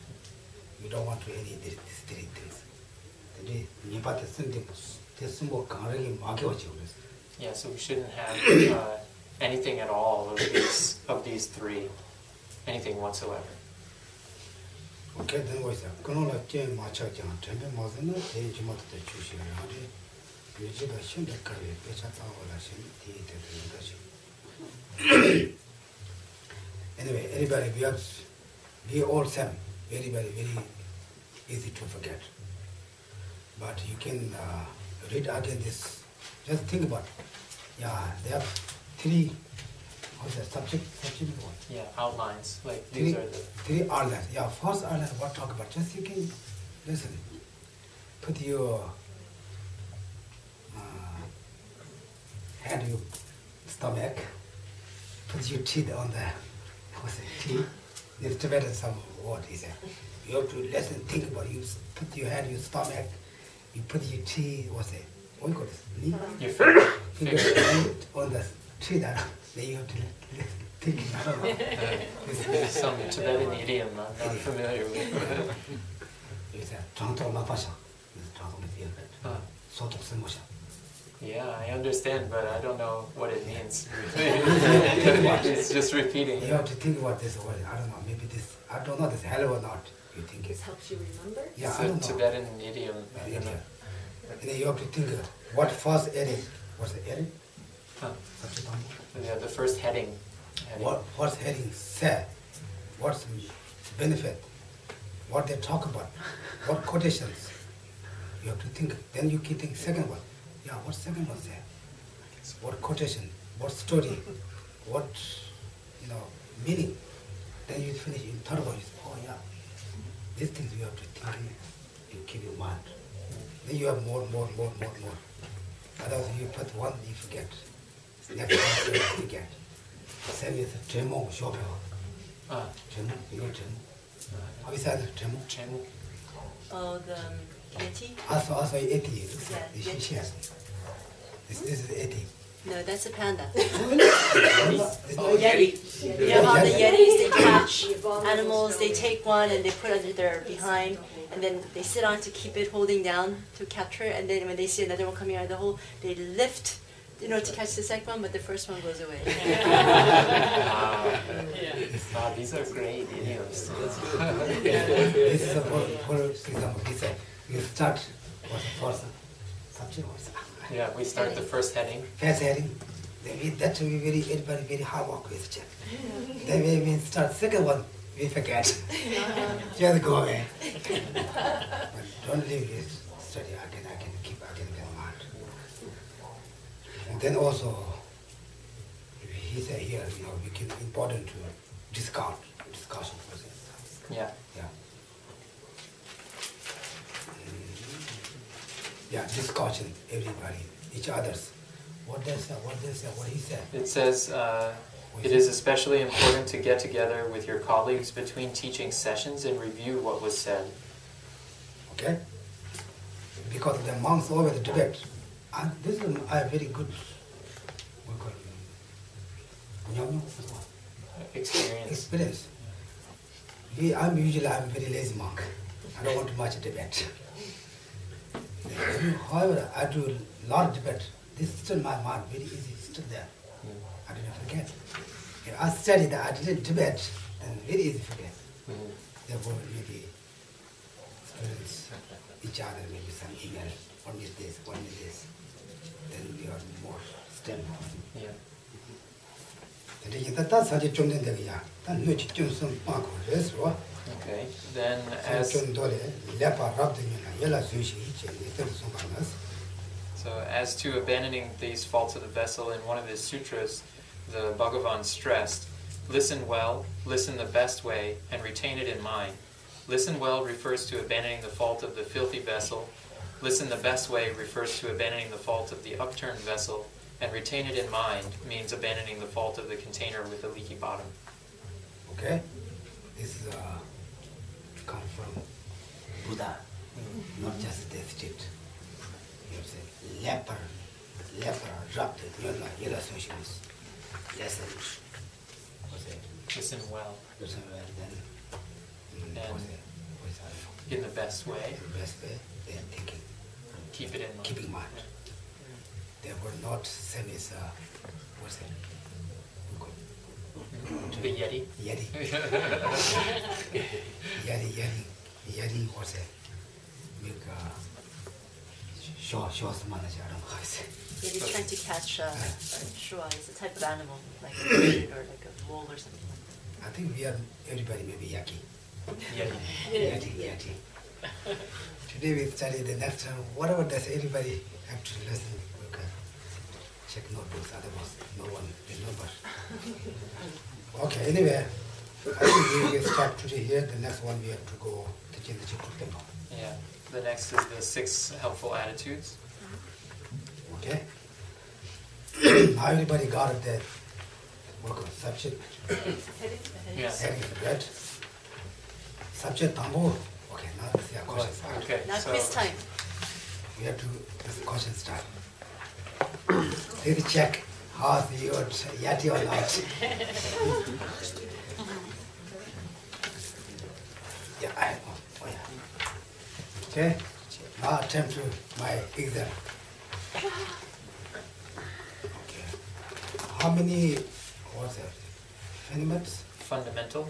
Speaker 2: You don't want to any these 3 things.
Speaker 3: Yeah, so we shouldn't have anything at all of these 3, anything whatsoever.
Speaker 2: Okay, then what's that? Anyway, everybody, we all same. Everybody very easy to forget. But you can read again this. Just think about it. Yeah, there are 3. What's the subject?
Speaker 3: Yeah, outlines. Like these are the
Speaker 2: 3 outlines. Yeah, first outline. What talk about? Just you can listen. Put your hand in your stomach. Put your teeth on the teeth. There's Tibetan some word is there. You have to listen. Think about it. You put your hand in your stomach. You put your teeth. What's it? What do you call this? Knee.
Speaker 3: your finger.
Speaker 2: On the tree. Then you have to think. I don't know.
Speaker 3: There's some Tibetan idiom I'm not familiar with.
Speaker 2: It's a Trangtong Lapasha. It's Trangtong
Speaker 3: Huh.
Speaker 2: Lapasha.
Speaker 3: Yeah, I understand, but I don't know what it means. It's just repeating.
Speaker 2: You have to think about this word. I don't know. Maybe this. I don't know. This hello or not. You think
Speaker 1: This
Speaker 2: it's.
Speaker 1: helps you remember?
Speaker 2: Yeah,
Speaker 3: It's
Speaker 2: I
Speaker 3: a
Speaker 2: don't know.
Speaker 3: Tibetan idiom. I don't know.
Speaker 2: And then you have to think what first heading. What's the heading?
Speaker 3: Huh. Yeah, the first heading.
Speaker 2: What first heading say? What's the benefit? What they talk about? What quotations? You have to think. Then you can think second one. Yeah, what second one say? What quotation? What story? What meaning? Then you finish in third one. You say, oh yeah, these things you have to think. You keep in mind. Then you have more. Otherwise, you put one, you forget. Next one, you forget. Same with Tremo, Shopper. Tremo, you know Tremo. Have you said Tremo?
Speaker 3: Tremo.
Speaker 5: Oh, the Yeti?
Speaker 2: Also 80.
Speaker 5: Yeah,
Speaker 2: This is 80.
Speaker 5: No, that's a panda.
Speaker 2: Oh,
Speaker 5: Yeti. You know how the Yetis, they catch animals, they take one and they put it under their behind, and then they sit on to keep it holding down to capture it, and then when they see another one coming out of the hole, they lift, to catch the second one, but the first one goes away.
Speaker 3: Wow, these are great idioms.
Speaker 2: This is for example, he said, you start what's the first subject?
Speaker 3: Yeah, we start the first heading.
Speaker 2: First heading, that will be everybody very hard work question. Then when we start second one, we forget. Just go away. But don't leave this study again, keep again in mind. And then also, he said here, we can important to discussion process.
Speaker 3: Yeah.
Speaker 2: Yeah, discussion, everybody, each others. What they say, what he said.
Speaker 3: It says, it is especially important to get together with your colleagues between teaching sessions and review what was said.
Speaker 2: Okay? Because the monks always debate. And this is a very good, experience. I'm very lazy monk. I don't want much debate. However, I do a lot of debate. This is still my mind, very easy, still there. I didn't forget. If I studied that I didn't debate, then very easy to forget. Therefore, maybe students, each other, maybe some email, one is this, then we are more stable.
Speaker 3: Yeah. Okay, then as to abandoning these faults of the vessel, in one of his sutras, the Bhagavan stressed, listen well, listen the best way, and retain it in mind. Listen well refers to abandoning the fault of the filthy vessel. Listen the best way refers to abandoning the fault of the upturned vessel. And retain it in mind means abandoning the fault of the container with the leaky bottom.
Speaker 2: Okay? This is come from Buddha, not just the state. You say leper, dropped it, you're socialist. Listen.
Speaker 3: Listen well.
Speaker 2: Listen well, then.
Speaker 3: In the best way.
Speaker 2: In the best way, they are thinking.
Speaker 3: Keep it in mind.
Speaker 2: Keep in mind. They were not same as, what's it?
Speaker 3: The Yeti.
Speaker 2: Yeti, what's it? Make show manager, I don't know how to say.
Speaker 5: Yeah, they're trying to catch shua. It's a type of animal, like a bird or like a mole or something like that.
Speaker 2: I think we are, everybody maybe yaki.
Speaker 3: Yeti.
Speaker 2: Yeti. Today we study the next time, whatever does everybody have to listen, we can check notebooks, otherwise no one remember. Okay, anyway, I think we will start today here. The next one we have to go to change the Kurukulla.
Speaker 3: Yeah. The next is the 6 helpful attitudes.
Speaker 2: Okay? Now everybody got it there. Work on subject.
Speaker 3: Yeah.
Speaker 2: Heading, right? Subject, tambo. Okay, now this is our question start.
Speaker 3: Okay.
Speaker 5: Now
Speaker 3: so
Speaker 5: quiz time.
Speaker 2: We have to, this is question start. Please check how you're yati or not. Yeah, I know. Oh, yeah. Okay, now attempt to my exam. Okay. How many, what's that? Fundamental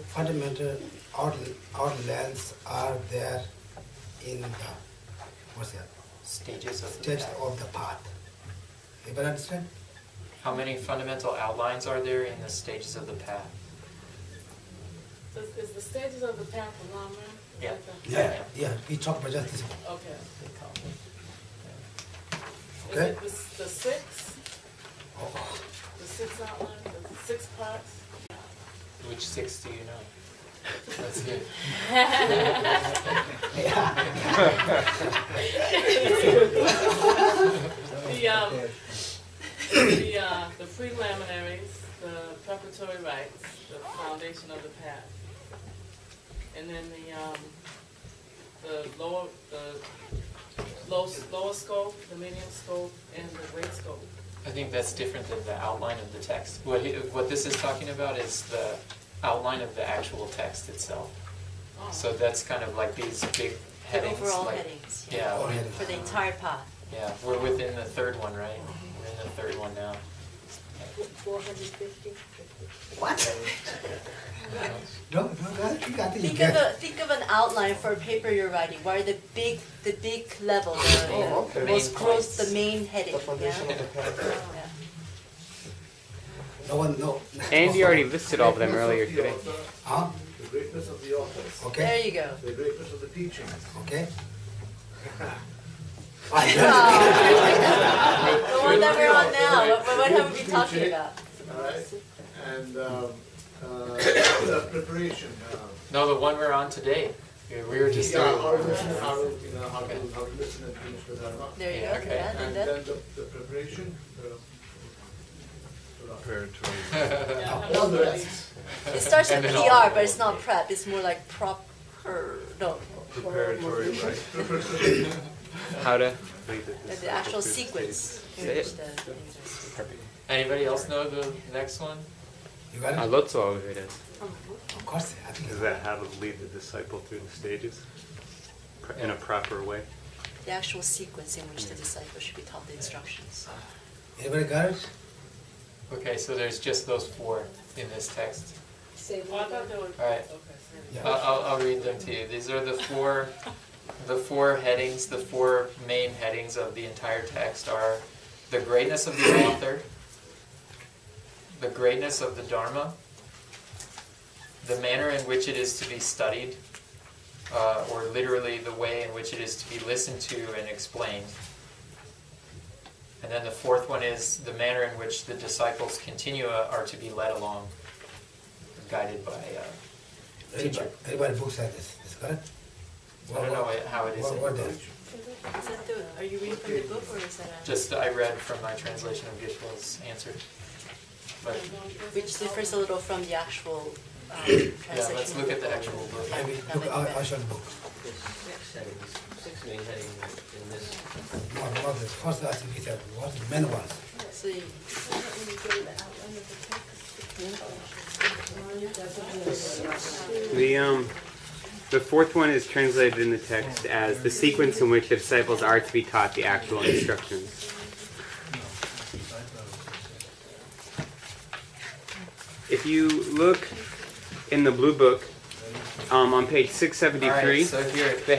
Speaker 2: outlines are there in the, what's that?
Speaker 3: stages of the
Speaker 2: Steps
Speaker 3: path.
Speaker 2: of the path. Everybody understand?
Speaker 3: How many fundamental outlines are there in the stages of the path?
Speaker 1: Is the stages of the path a lam-rim?
Speaker 3: Yeah.
Speaker 2: Yeah, we talk about just this one.
Speaker 1: Okay.
Speaker 2: Okay?
Speaker 1: Is it the 6?
Speaker 2: Oh.
Speaker 1: The 6 outlines? The 6 parts?
Speaker 3: Which 6 do you know? That's good.
Speaker 1: The preliminaries, the preparatory rites, the foundation of the path, and then the lower scope, the medium scope, and the great scope.
Speaker 3: I think that's different than the outline of the text. What this is talking about is the outline of the actual text itself.
Speaker 1: Oh.
Speaker 3: So that's kind of like these big headings.
Speaker 5: The overall
Speaker 3: like,
Speaker 5: headings.
Speaker 3: Yeah.
Speaker 5: For the entire path.
Speaker 3: Yeah, we're within the 3rd one, right? We're in the 3rd one now.
Speaker 1: 450.
Speaker 2: What? No, I think you
Speaker 5: Think of an outline for a paper you're writing. What are the big level, the most close, the main heading. Yeah.
Speaker 2: No one, no.
Speaker 4: Andy already listed all of them earlier today.
Speaker 2: Huh?
Speaker 6: The greatness of the authors.
Speaker 2: Okay.
Speaker 5: There you go.
Speaker 6: The greatness of the teaching.
Speaker 2: Okay.
Speaker 5: The one that we're on now. What have we been talking about?
Speaker 6: Alright. And preparation.
Speaker 3: No, the one we're on today. We were just
Speaker 6: how to listen, how to listen and teach the Dharma.
Speaker 5: There you
Speaker 3: Yeah,
Speaker 5: go.
Speaker 3: okay.
Speaker 5: Yeah,
Speaker 6: And
Speaker 5: then
Speaker 6: then the preparation.
Speaker 1: All
Speaker 6: the rest.
Speaker 5: it starts with
Speaker 3: And then
Speaker 5: PR,
Speaker 3: all-
Speaker 5: but it's not prep. It's more like proper. No,
Speaker 6: Preparatory, right?
Speaker 4: How to lead
Speaker 5: the actual sequence in
Speaker 4: Yeah,
Speaker 5: which the things are.
Speaker 3: Anybody else know the next one?
Speaker 2: You got it?
Speaker 4: Lotso over here does.
Speaker 2: Of course, I think
Speaker 7: Is that how to lead the disciple through the stages in a proper way?
Speaker 5: The actual sequence in which the disciple should be taught the instructions.
Speaker 2: Anybody got it?
Speaker 3: Okay, so there's just those 4 in this text.
Speaker 1: Say I thought there were.
Speaker 3: All right.
Speaker 1: Okay.
Speaker 2: Yeah.
Speaker 3: I'll read them to you. These are the 4 headings. The 4 main headings of the entire text are the greatness of the author, the greatness of the Dharma, the manner in which it is to be studied, or literally the way in which it is to be listened to and explained. And then the 4th one is the manner in which the disciples' continua are to be led along, guided by
Speaker 2: Everybody books like this. Is got it?
Speaker 3: I don't know how it is.
Speaker 2: What there?
Speaker 5: Is that are you reading from the book or is that
Speaker 3: Just I read from my translation of Geshe's answer. But
Speaker 5: which differs a little from the actual translation.
Speaker 3: let's look at the actual book.
Speaker 5: Yeah,
Speaker 2: Maybe
Speaker 5: that
Speaker 2: look,
Speaker 5: might be
Speaker 2: I'll
Speaker 5: better.
Speaker 2: show the book.
Speaker 6: There's 6 headings, 6 main headings in this.
Speaker 2: Not the first, I think we said, what's the main ones?
Speaker 5: So you-
Speaker 4: The fourth one is translated in the text as the sequence in which the disciples are to be taught the actual instructions. If you look in the blue book, on page 673,
Speaker 3: Alright, so here,
Speaker 4: they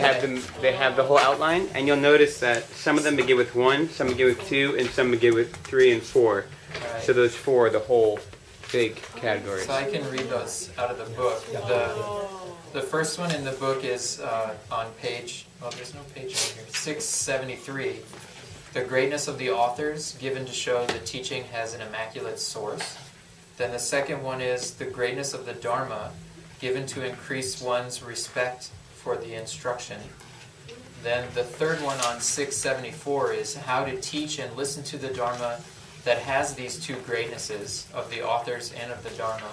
Speaker 4: have the whole outline, and you'll notice that some of them begin with 1, some begin with 2, and some begin with 3 and 4.
Speaker 3: Alright.
Speaker 4: So those 4 are the whole big categories.
Speaker 3: So I can read those out of the book. The first one in the book is on page, well, there's no page on here, 673. The greatness of the authors, given to show the teaching has an immaculate source. Then the second one is the greatness of the Dharma, given to increase one's respect for the instruction. Then the third one on 674 is how to teach and listen to the Dharma that has these two greatnesses of the authors and of the Dharma.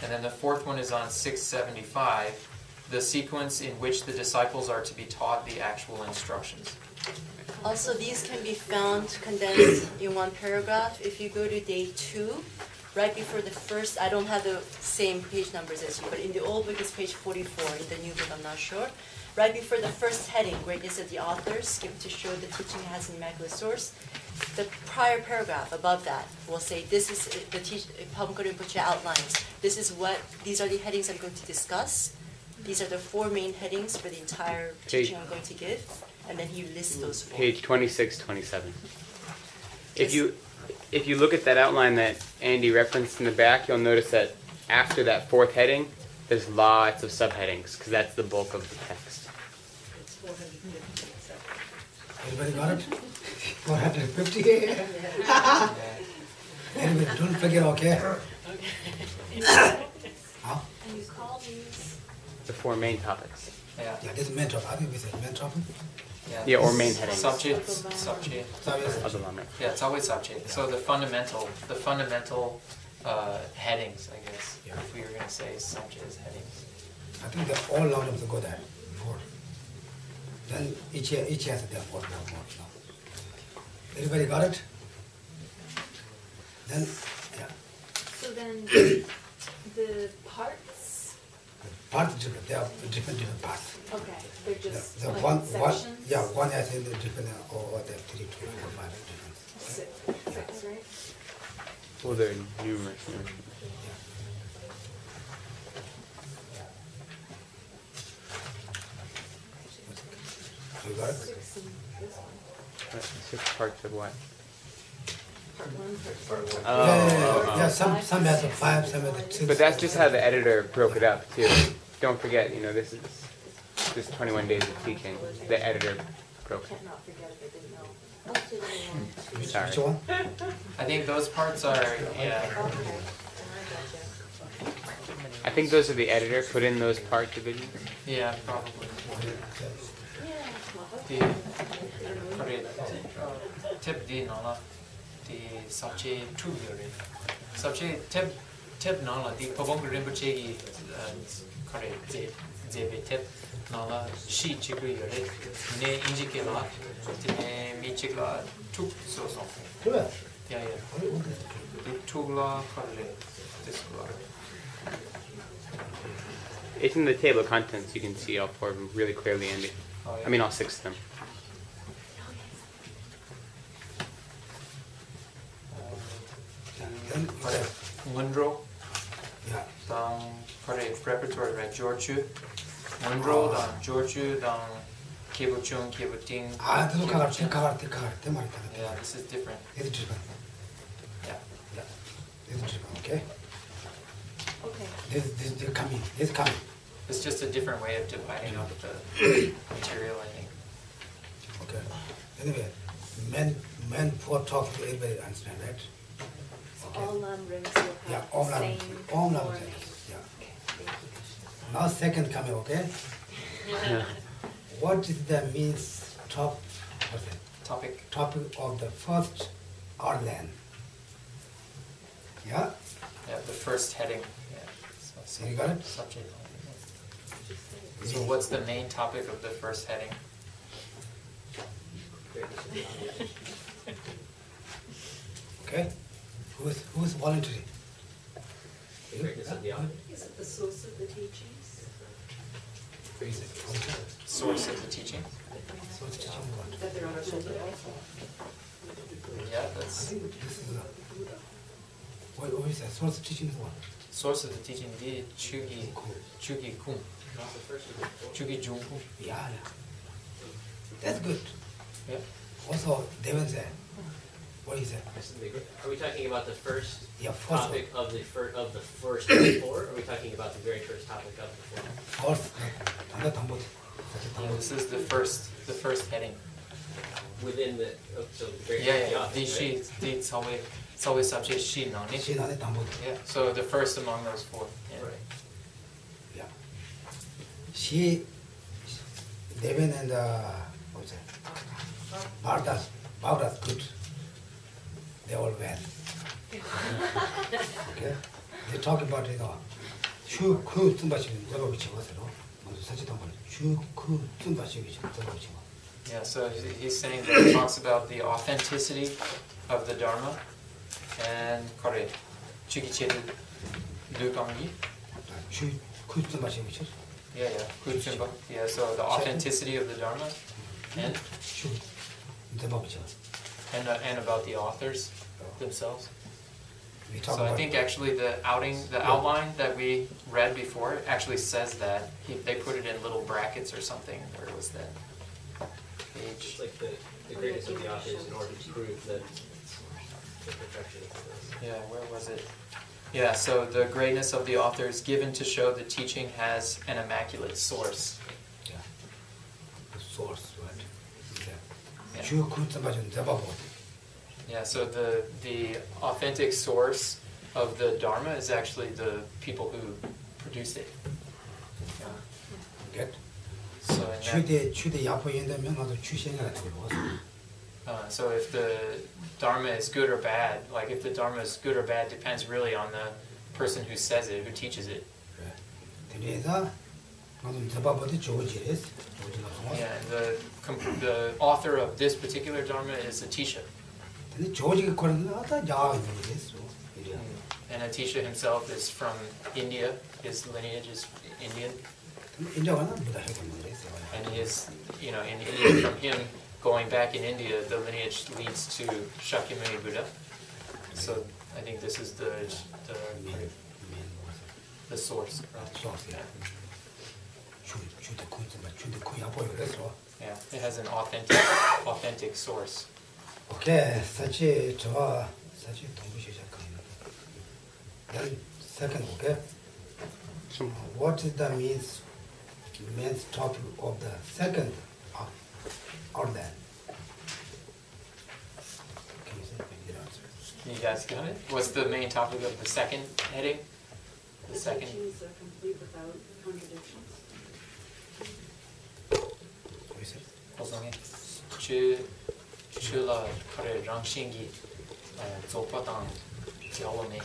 Speaker 3: And then the fourth one is on 675, the sequence in which the disciples are to be taught the actual instructions.
Speaker 5: Also, these can be found condensed in one paragraph. If you go to day 2, right before the first, I don't have the same page numbers as you, but in the old book it's page 44, in the new book I'm not sure. Right before the first heading, greatness of the authors, given to show the teaching has an immaculate source, the prior paragraph above that will say, this is the Pabongka Rinpoche outlines. These are the headings I'm going to discuss. These are the 4 main headings for the entire teaching I'm going to give. And then he lists those 4.
Speaker 4: Page 26, 27. If you look at that outline that Andy referenced in the back, you'll notice that after that 4th heading, there's lots of subheadings, because that's the bulk of the text.
Speaker 2: Everybody got it? 450? Anyway, don't forget, okay? Huh?
Speaker 8: And you call these?
Speaker 4: The 4 main topics.
Speaker 3: Yeah.
Speaker 2: Yeah, this is main topic. I think we said main topic.
Speaker 4: Yeah, or main headings.
Speaker 3: Subject.
Speaker 4: Of the lam-rim.
Speaker 3: Yeah, it's always subject. So the fundamental headings, I guess,
Speaker 2: Yeah.
Speaker 3: if we were going to say subject is headings.
Speaker 2: I think that all lam-rims go there. 4. Then each has their 4 more. No. Everybody got it? Then, yeah.
Speaker 8: So then the parts,
Speaker 2: Parts are different. They are different parts.
Speaker 8: okay, they're just
Speaker 2: The
Speaker 8: like
Speaker 2: one,
Speaker 8: sections?
Speaker 2: yeah, one has in the different, or the 3, 4, 5 different.
Speaker 8: Six, right?
Speaker 4: Well, there are numerous.
Speaker 2: You got it?
Speaker 8: 6 in this one.
Speaker 4: 6 parts of what?
Speaker 8: Part 1, part 2.
Speaker 2: Yeah, some has a 5, some has a 6.
Speaker 4: But that's just how the editor broke it up, too. Don't forget, this is 21 days of teaching. The editor broke it.
Speaker 8: Can't not forget if I didn't know.
Speaker 4: Sorry.
Speaker 2: Which one?
Speaker 3: I think those parts are, yeah.
Speaker 8: Okay.
Speaker 4: I think those are the editor put in those part divisions.
Speaker 3: Yeah, probably. Tip di nala di sabche trubiyore. Sabche tip nala di Pabongka Rinpoche gi kare zebe tip nala shi chikuyore. Ne injike la ne mi chikla tuk so so.
Speaker 2: Yeah.
Speaker 3: Yeah. Di tukla kare diskla.
Speaker 4: It's in the table of contents. You can see all 4 of them really clearly, Andy.
Speaker 3: Oh, yeah.
Speaker 4: I mean, all 6 of them.
Speaker 3: Munro,
Speaker 2: Yeah.
Speaker 3: preparatory, right? George, Munro, George, Kibuchung, Kibuting.
Speaker 2: Ah, this is
Speaker 3: Yeah, this is different.
Speaker 2: It's different.
Speaker 3: Yeah.
Speaker 2: Yeah. It's different, okay?
Speaker 8: Okay.
Speaker 2: This is coming. It's coming.
Speaker 3: It's just a different way of dividing up the material, I think.
Speaker 2: Okay. Anyway, men 4 topics, everybody understand, right?
Speaker 8: All lam-rims will
Speaker 2: Yeah,
Speaker 8: have
Speaker 2: all
Speaker 8: the
Speaker 2: lam-rims.
Speaker 8: same
Speaker 2: All
Speaker 8: format.
Speaker 2: lam-rims. Yeah.
Speaker 8: Okay, thank you.
Speaker 2: Now second coming, okay? What is the means
Speaker 3: Topic.
Speaker 2: of the first outline? Yeah?
Speaker 3: Yeah, the first heading. Yeah. So
Speaker 2: So you got it?
Speaker 3: subject. So what's the main topic of the first heading?
Speaker 2: Okay. Who's voluntary?
Speaker 6: Greatness of the object.
Speaker 8: Is it the source of the teachings?
Speaker 3: Source of the teaching?
Speaker 2: Source teaching what?
Speaker 8: That they're unattended?
Speaker 3: Yeah, that's
Speaker 2: This is what is that? Source teaching is what?
Speaker 3: source of the teaching. The Chugi Kum. Chugi Jungku.
Speaker 2: Yeah. That's good.
Speaker 3: Yeah.
Speaker 2: Also, Devan said, what is that?
Speaker 9: Are we talking about the first
Speaker 2: Yeah, first
Speaker 9: topic of the first of the four? Or are we talking about the very first topic of the four?
Speaker 2: First,
Speaker 3: Yeah, this is the first heading.
Speaker 9: Within the so the very
Speaker 3: Yeah, yeah.
Speaker 9: the
Speaker 3: The
Speaker 9: office,
Speaker 3: she
Speaker 9: right?
Speaker 3: the Sawe subject she no ni.
Speaker 2: 시간에 담보지.
Speaker 3: Yeah. So the first among those four. Yeah.
Speaker 9: Right.
Speaker 2: Yeah. She, Devan and what's that? Bhavdas good. They all well. Okay. They talk about 슈쿠 쯤바시는 저거 집어서로 먼저 사진 한번 슈쿠 쯤바시기 저거 집어.
Speaker 3: Yeah, so he's saying that he talks about the authenticity of the Dharma and kore chugicheru dukangi.
Speaker 2: 슈쿠 쯤바시기 죠.
Speaker 3: Yeah, yeah. Kuchimba. Yeah, so the authenticity of the Dharma and
Speaker 2: 슈 쯤바시 죠.
Speaker 3: and about the authors themselves.
Speaker 2: We talk
Speaker 3: So I
Speaker 2: about
Speaker 3: think actually the outline that we read before actually says that. They put it in little brackets or something. Where was that?
Speaker 9: It's
Speaker 3: Page.
Speaker 9: like the greatness of the authors in order to prove that the perfection of this.
Speaker 3: Yeah, where was it? Yeah, so the greatness of the authors given to show the teaching has an immaculate source.
Speaker 2: yeah. The source, right?
Speaker 3: Yeah.
Speaker 2: 슈쿠 쯤바시는 저거 뭐.
Speaker 3: Yeah, so the authentic source of the Dharma is actually the people who produce it. Yeah.
Speaker 2: Get.
Speaker 3: So in that,
Speaker 2: 추대 야포인데면 아주 추신이라 들어서.
Speaker 3: so if the Dharma is good or bad, like if the Dharma is good or bad depends really on the person who says it, who teaches it.
Speaker 2: 그래서 나도 저바보다 조지레스.
Speaker 3: Yeah, and the author of this particular Dharma is Atisha.
Speaker 2: 근데 조지가 거는 아다 야인이랬어.
Speaker 3: And Atisha himself is from India. His lineage is Indian.
Speaker 2: 인자와는 뭐다 해보는
Speaker 3: And his, in India, from him going back in India, the lineage leads to Shakyamuni Buddha. So I think this is the source. Right? Yeah, it has an authentic source.
Speaker 2: 오케이, 사치 저 사치 동부 시작하는. Then second, okay. What is the main topic of the second outline? Can you say the answer?
Speaker 3: You guys got it? What's the main topic of the second heading? The second.
Speaker 8: Teachings are complete without contradictions.
Speaker 2: What is it?
Speaker 3: 호성에 Chula kare rangshingi zopatang jiawame.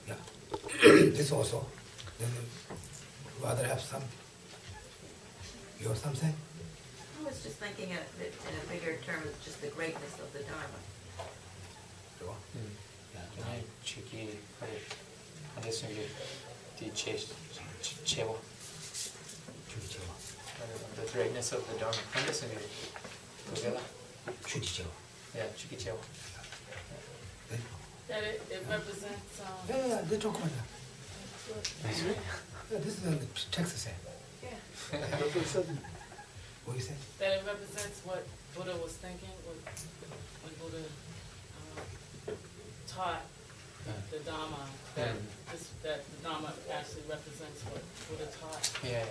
Speaker 2: Yeah. This also. Then rather have some. You have something?
Speaker 10: I was just thinking of it in a bigger term of just the greatness of the Dharma.
Speaker 3: 아니 주기 그래 하겠으면 the chewa. The greatness of the Dharma. 하겠으면 그게라.
Speaker 2: 주지죠.
Speaker 3: Yeah, 주기 chewa.
Speaker 1: That it represents.
Speaker 2: Yeah, they talk about that. Yeah, this is in the text say.
Speaker 1: Yeah.
Speaker 2: What do you say?
Speaker 1: That it represents what Buddha was thinking, what Buddha taught the Dhamma. That the Dhamma actually represents what Buddha taught.
Speaker 3: Yeah.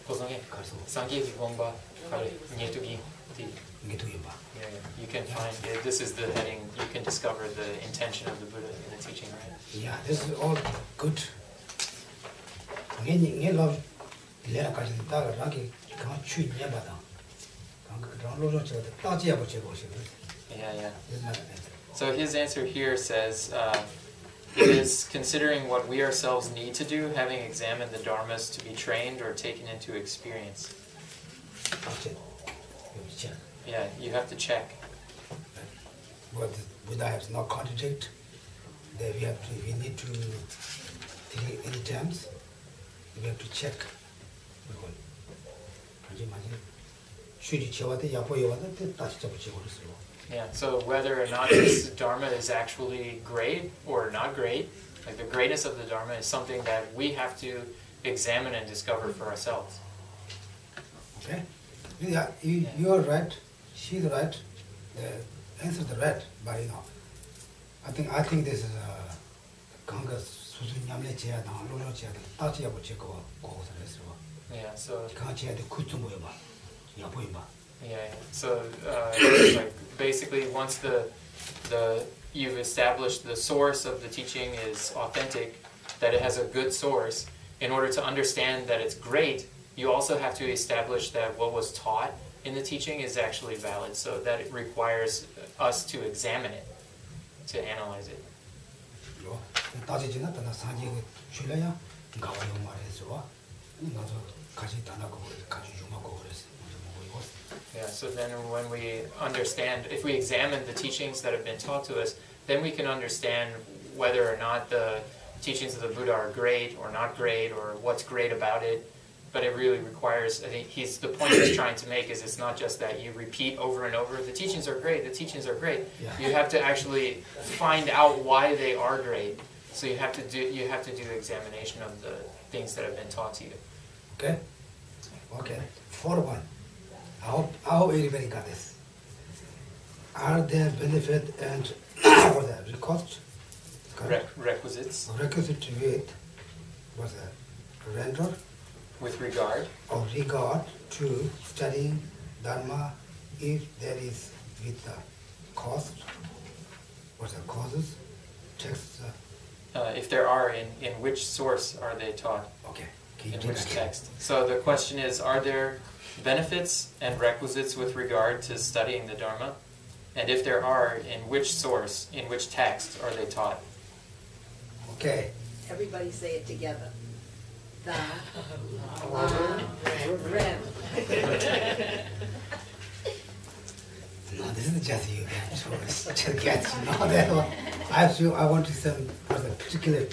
Speaker 3: 고성에 상기 기본과 nietugi. Yeah, you can find it. This is the heading. You can discover the intention of the Buddha in the teaching, right?
Speaker 2: Yeah, this is all good. Nghe lo lẽ cả chúng ta là cái chuyện nhẹ bả đó, cái đó lo cho ta chỉ là một chuyện của sự.
Speaker 3: Yeah, yeah.
Speaker 2: Isn't that it?
Speaker 3: So his answer here says, it is considering what we ourselves need to do, having examined the dharmas to be trained or taken into experience. Yeah, you have to check.
Speaker 2: But Buddha has no contradict. That we need to, any times, we have to check.
Speaker 3: Yeah, so whether or not this dharma is actually great or not great, like the greatness of the dharma is something that we have to examine and discover for ourselves.
Speaker 2: Okay? Yeah, you are right. She's right. The answer is right, but I think this is Congress.
Speaker 3: Yeah, so like basically once you've established the source of the teaching is authentic, that it has a good source, in order to understand that it's great, you also have to establish that what was taught in the teaching is actually valid. So that it requires us to examine it, to analyze it. Yeah, so then when we understand, if we examine the teachings that have been taught to us, then we can understand whether or not the teachings of the Buddha are great or not great, or what's great about it. But it really requires, I think the point he's trying to make is it's not just that you repeat over and over, the teachings are great, the teachings are great. Yeah. You have to actually find out why they are great. So you have to do examination of the things that have been taught to you.
Speaker 2: Okay? Okay. 4-1. I hope everybody got this. Are there benefit and what the request?
Speaker 3: Requisites.
Speaker 2: Requisite with what's that? Render?
Speaker 3: With regard.
Speaker 2: Of regard to studying Dharma, if there is with the cost, what's the causes, texts?
Speaker 3: If there are, in which source are they taught?
Speaker 2: Okay.
Speaker 3: In which text? So the question is, are there benefits and requisites with regard to studying the Dharma? And if there are, in which source, in which text are they taught?
Speaker 2: Okay.
Speaker 11: Everybody say it together. The
Speaker 2: lam-rim. No, this is just you. Just get that one. I want to say for the particular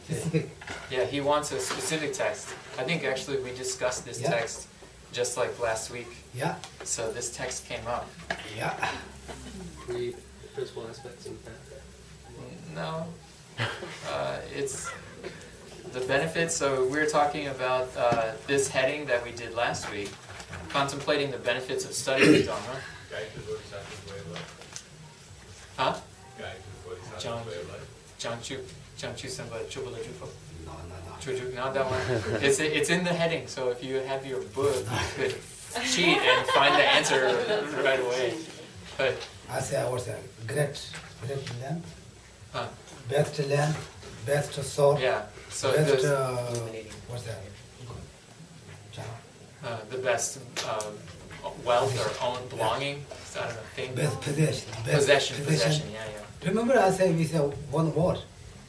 Speaker 2: specific.
Speaker 3: Yeah, he wants a specific text. I think actually we discussed this text just like last week.
Speaker 2: Yeah.
Speaker 3: So this text came up.
Speaker 2: Yeah.
Speaker 9: Three principal aspects of that.
Speaker 3: No. It's the benefits. So we're talking about this heading that we did last week, contemplating the benefits of studying the Dharma. Huh? Not that one. It's in the heading, so if you have your book, you could cheat and find the answer right away. But
Speaker 2: I say I was a great land, best land, best soul.
Speaker 3: Yeah. So
Speaker 2: best, what's that?
Speaker 3: The best wealth or own belonging. I don't know. Thing.
Speaker 2: Best possession.
Speaker 3: Possession. Yeah.
Speaker 2: Remember, I said we said one word.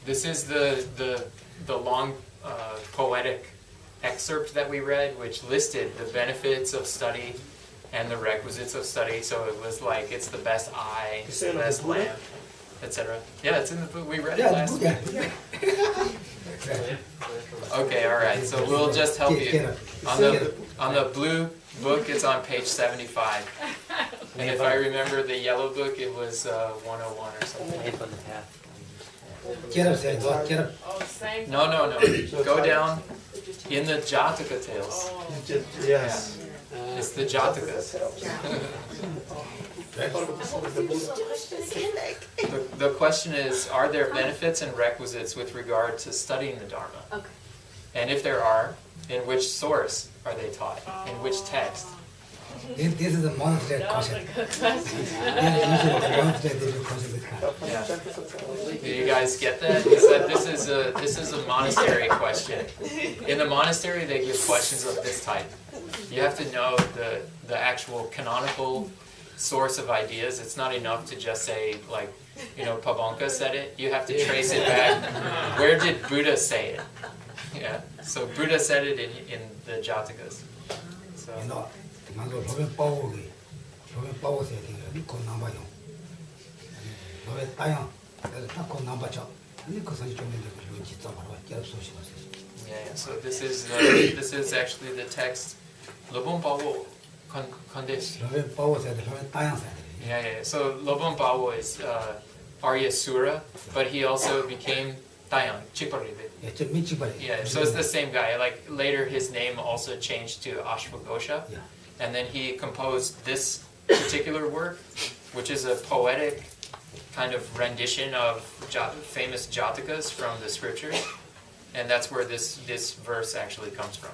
Speaker 3: This is the long poetic excerpt that we read, which listed the benefits of study and the requisites of study. So it was like it's the best eye, the best lamp, etc. Yeah, it's in the book. We read it last week. Okay, all right. So we'll just help you on the blue book. It's on page 75. And if I remember the yellow book, it was 101 or something. No. Go down in the Jataka tales.
Speaker 6: Yes.
Speaker 3: Yeah. It's the Jatakas. The question is, are there benefits and requisites with regard to studying the Dharma?
Speaker 11: Okay.
Speaker 3: And if there are, in which source are they taught? In which text?
Speaker 2: This is a monastery question.
Speaker 3: Yeah. Do you guys get that? He said this is a monastery question. In the monastery, they give questions of this type. You have to know the actual canonical source of ideas. It's not enough to just say, like, you know, Pabongka said it. You have to trace it back. Where did Buddha say it? Yeah. So Buddha said it in the Jatakas. So.
Speaker 2: You know, the power say the ko number yo. No tayo, the ko number cho. Ni ko sa cho me the ji ta ba ya so shi ba.
Speaker 3: Yeah. So this is actually the text. Lobon Pawo Kondes.
Speaker 2: Lobon Pawo said the tayo said.
Speaker 3: Yeah. So Lobon Pawo is Arya Sura, but he also became Taiyang Chikparibe. Yeah, so it's the same guy. Like later, his name also changed to Ashwagosha, and then he composed this particular work, which is a poetic kind of rendition of famous Jatakas from the scriptures, and that's where this verse actually comes from.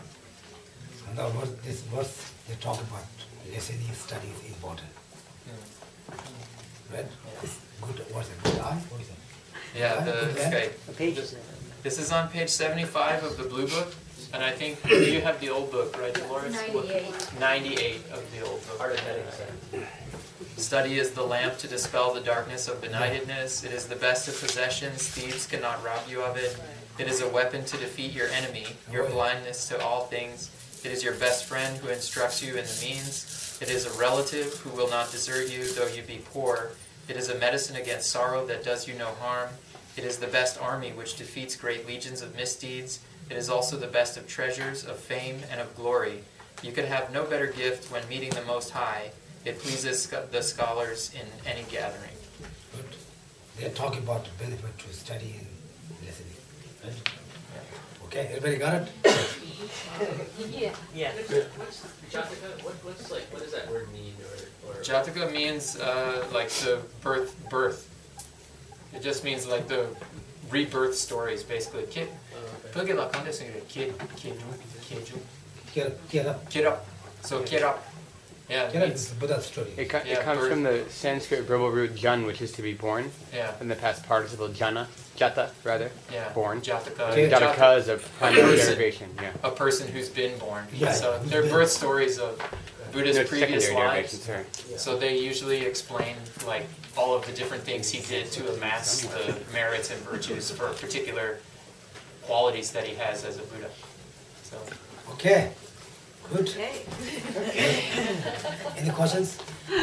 Speaker 2: And this verse they talk about listening, study is important. Right? Good. What's it? Good eye? What is it?
Speaker 3: Yeah.
Speaker 4: The pages.
Speaker 3: This is on page 75 of the Blue Book, and I think you have the old book, right, Dolores?
Speaker 11: 98.
Speaker 3: 98 of the old book. Study is the lamp to dispel the darkness of benightedness. It is the best of possessions. Thieves cannot rob you of it. It is a weapon to defeat your enemy, your blindness to all things. It is your best friend who instructs you in the means. It is a relative who will not desert you, though you be poor. It is a medicine against sorrow that does you no harm. It is the best army which defeats great legions of misdeeds. It is also the best of treasures, of fame, and of glory. You could have no better gift when meeting the Most High. It pleases the scholars in any gathering.
Speaker 2: Good. They're talking about the benefit to study and listening. Right? Yeah. Okay, everybody got it?
Speaker 9: Yeah. What's Jataka? What does that word mean? Or
Speaker 3: Jataka means like the birth. It just means like the rebirth stories, basically. Kid. Get up. So get up. Yeah.
Speaker 2: Get up is the Buddha story.
Speaker 4: It comes from the Sanskrit verbal root jan, which is to be born.
Speaker 3: Yeah.
Speaker 4: And the past participle jata rather.
Speaker 3: Yeah.
Speaker 4: Born.
Speaker 3: Jataka.
Speaker 4: Jataka is a primary derivation. Yeah.
Speaker 3: A person who's been born.
Speaker 2: Yeah.
Speaker 3: So they're birth stories of Buddha's previous lives.
Speaker 4: Sorry.
Speaker 3: So they usually explain like all of the different things he did to amass the merits and virtues for particular qualities that he has as a Buddha. So.
Speaker 2: Okay. Good.
Speaker 11: Okay.
Speaker 2: Any questions?
Speaker 11: Too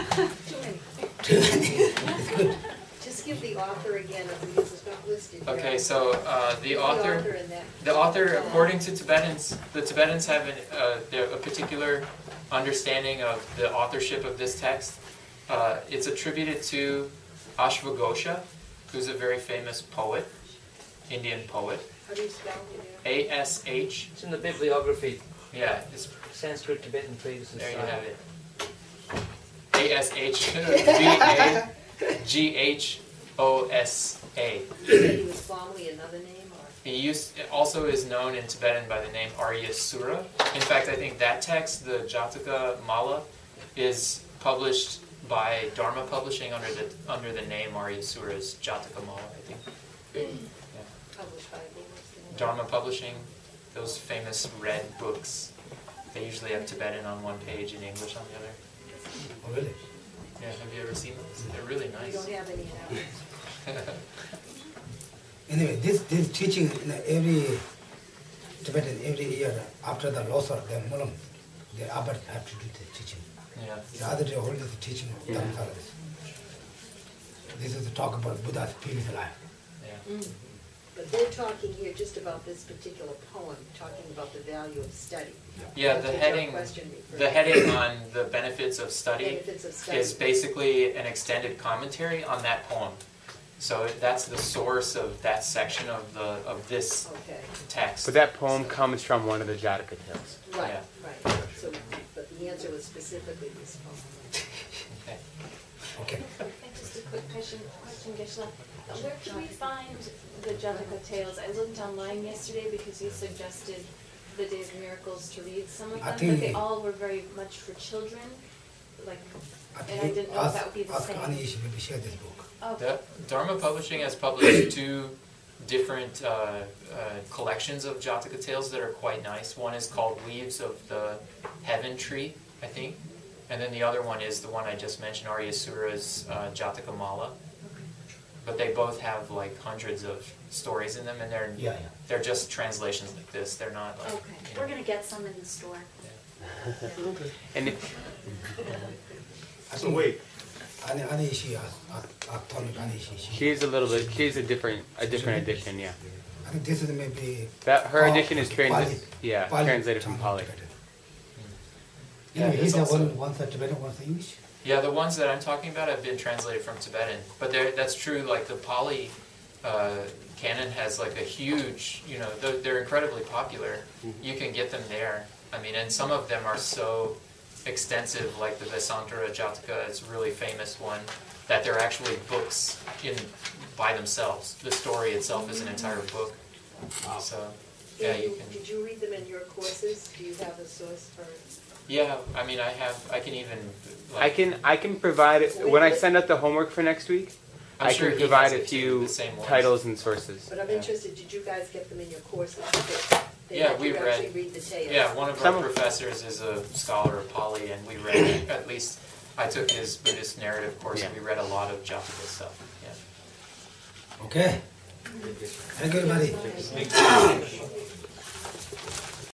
Speaker 11: many.
Speaker 2: Too many. It's good.
Speaker 11: Just give the author again, because it's not listed here.
Speaker 3: Okay, so the author, according to Tibetans, the Tibetans have a particular understanding of the authorship of this text. It's attributed to Ashwagosha, who's a very famous poet, Indian poet.
Speaker 11: How do you spell it?
Speaker 3: A-S-H.
Speaker 9: it's in the bibliography.
Speaker 3: Yeah, it's,
Speaker 9: Sanskrit, Tibetan Treatises.
Speaker 3: there you have it. A-S-H-V-A-G-H-O-S-A.
Speaker 11: You said he was formerly another name, or?
Speaker 3: He also is known in Tibetan by the name Arya Sura. In fact, I think that text, the Jataka Mala, is published by Dharma Publishing under the name Arya Sura's Jataka Mala, I think. Yeah.
Speaker 11: Published by
Speaker 3: Dharma Publishing, those famous red books. They usually have Tibetan on one page and English on the other.
Speaker 2: Oh, really?
Speaker 3: Yeah, have you ever seen those? They're really
Speaker 11: We
Speaker 3: nice.
Speaker 11: don't have any now.
Speaker 2: Anyway, this teaching in every Tibetan every year after the loss of the Mulam, the abbot have to do the teaching.
Speaker 3: Yeah.
Speaker 2: The other day holding the teaching of Dhamma. This is to talk about Buddha's previous life.
Speaker 3: Yeah.
Speaker 11: But they're talking here just about this particular poem, talking about the value of study.
Speaker 3: Yeah,
Speaker 11: That's what your question refers
Speaker 3: the heading on the benefits of study,
Speaker 11: Benefits of study.
Speaker 3: is basically an extended commentary on that poem. So that's the source of that section of this
Speaker 11: Okay,
Speaker 3: text.
Speaker 4: But that poem comes from one of the Jataka tales.
Speaker 11: right,
Speaker 3: Yeah.
Speaker 11: right. So, but the answer was specifically this poem.
Speaker 3: Okay.
Speaker 2: Okay.
Speaker 12: Just a quick question, Geshe. Where can we find the Jataka tales? I looked online yesterday because you suggested the Day of Miracles to read some of them, but they all were very much for children. Like, and I didn't know if that would be the
Speaker 2: ask
Speaker 12: same.
Speaker 2: Ani, she will share this book.
Speaker 12: Okay.
Speaker 3: Dharma Publishing has published two different collections of Jataka tales that are quite nice. One is called Leaves of the Heaven Tree, I think, And then the other one is the one I just mentioned, Arya Sura's Jataka Mala. But they both have like hundreds of stories in them, and they're just translations like this. They're not like.
Speaker 8: Okay, we're gonna get some in the store.
Speaker 4: And
Speaker 2: So
Speaker 6: wait.
Speaker 4: she's a little bit. She's a different edition. Yeah.
Speaker 2: I think this is maybe.
Speaker 4: That her edition is
Speaker 2: Pali.
Speaker 4: translated from Pali.
Speaker 2: Yeah, he's the one's the Tibetan, one's the English.
Speaker 3: Yeah, the ones that I'm talking about have been translated from Tibetan, but that's true. Like the Pali canon has like a huge, they're incredibly popular. You can get them there. I mean, and some of them are so extensive, like the Vesantara Jataka is a really famous one, that they're actually books by themselves. The story itself is an entire book. So, yeah, you can.
Speaker 11: Did you read them in your courses? Do you have a source for?
Speaker 3: Yeah, I mean, I can even.
Speaker 4: Like, I can provide it when I send out the homework for next week.
Speaker 3: I'm
Speaker 4: I
Speaker 3: sure
Speaker 4: can
Speaker 3: he
Speaker 4: provide
Speaker 3: has
Speaker 4: a
Speaker 3: it too,
Speaker 4: few
Speaker 3: the same ones.
Speaker 4: titles and sources.
Speaker 11: But I'm interested, did you guys get them in your courses?
Speaker 3: Yeah, we read.
Speaker 11: Actually read the tales?
Speaker 3: Yeah, one of our professors is a scholar of Pali, and we read, at least I took his Buddhist narrative course, and we read a lot of Jataka stuff. Yeah.
Speaker 2: Okay. Thank you, everybody.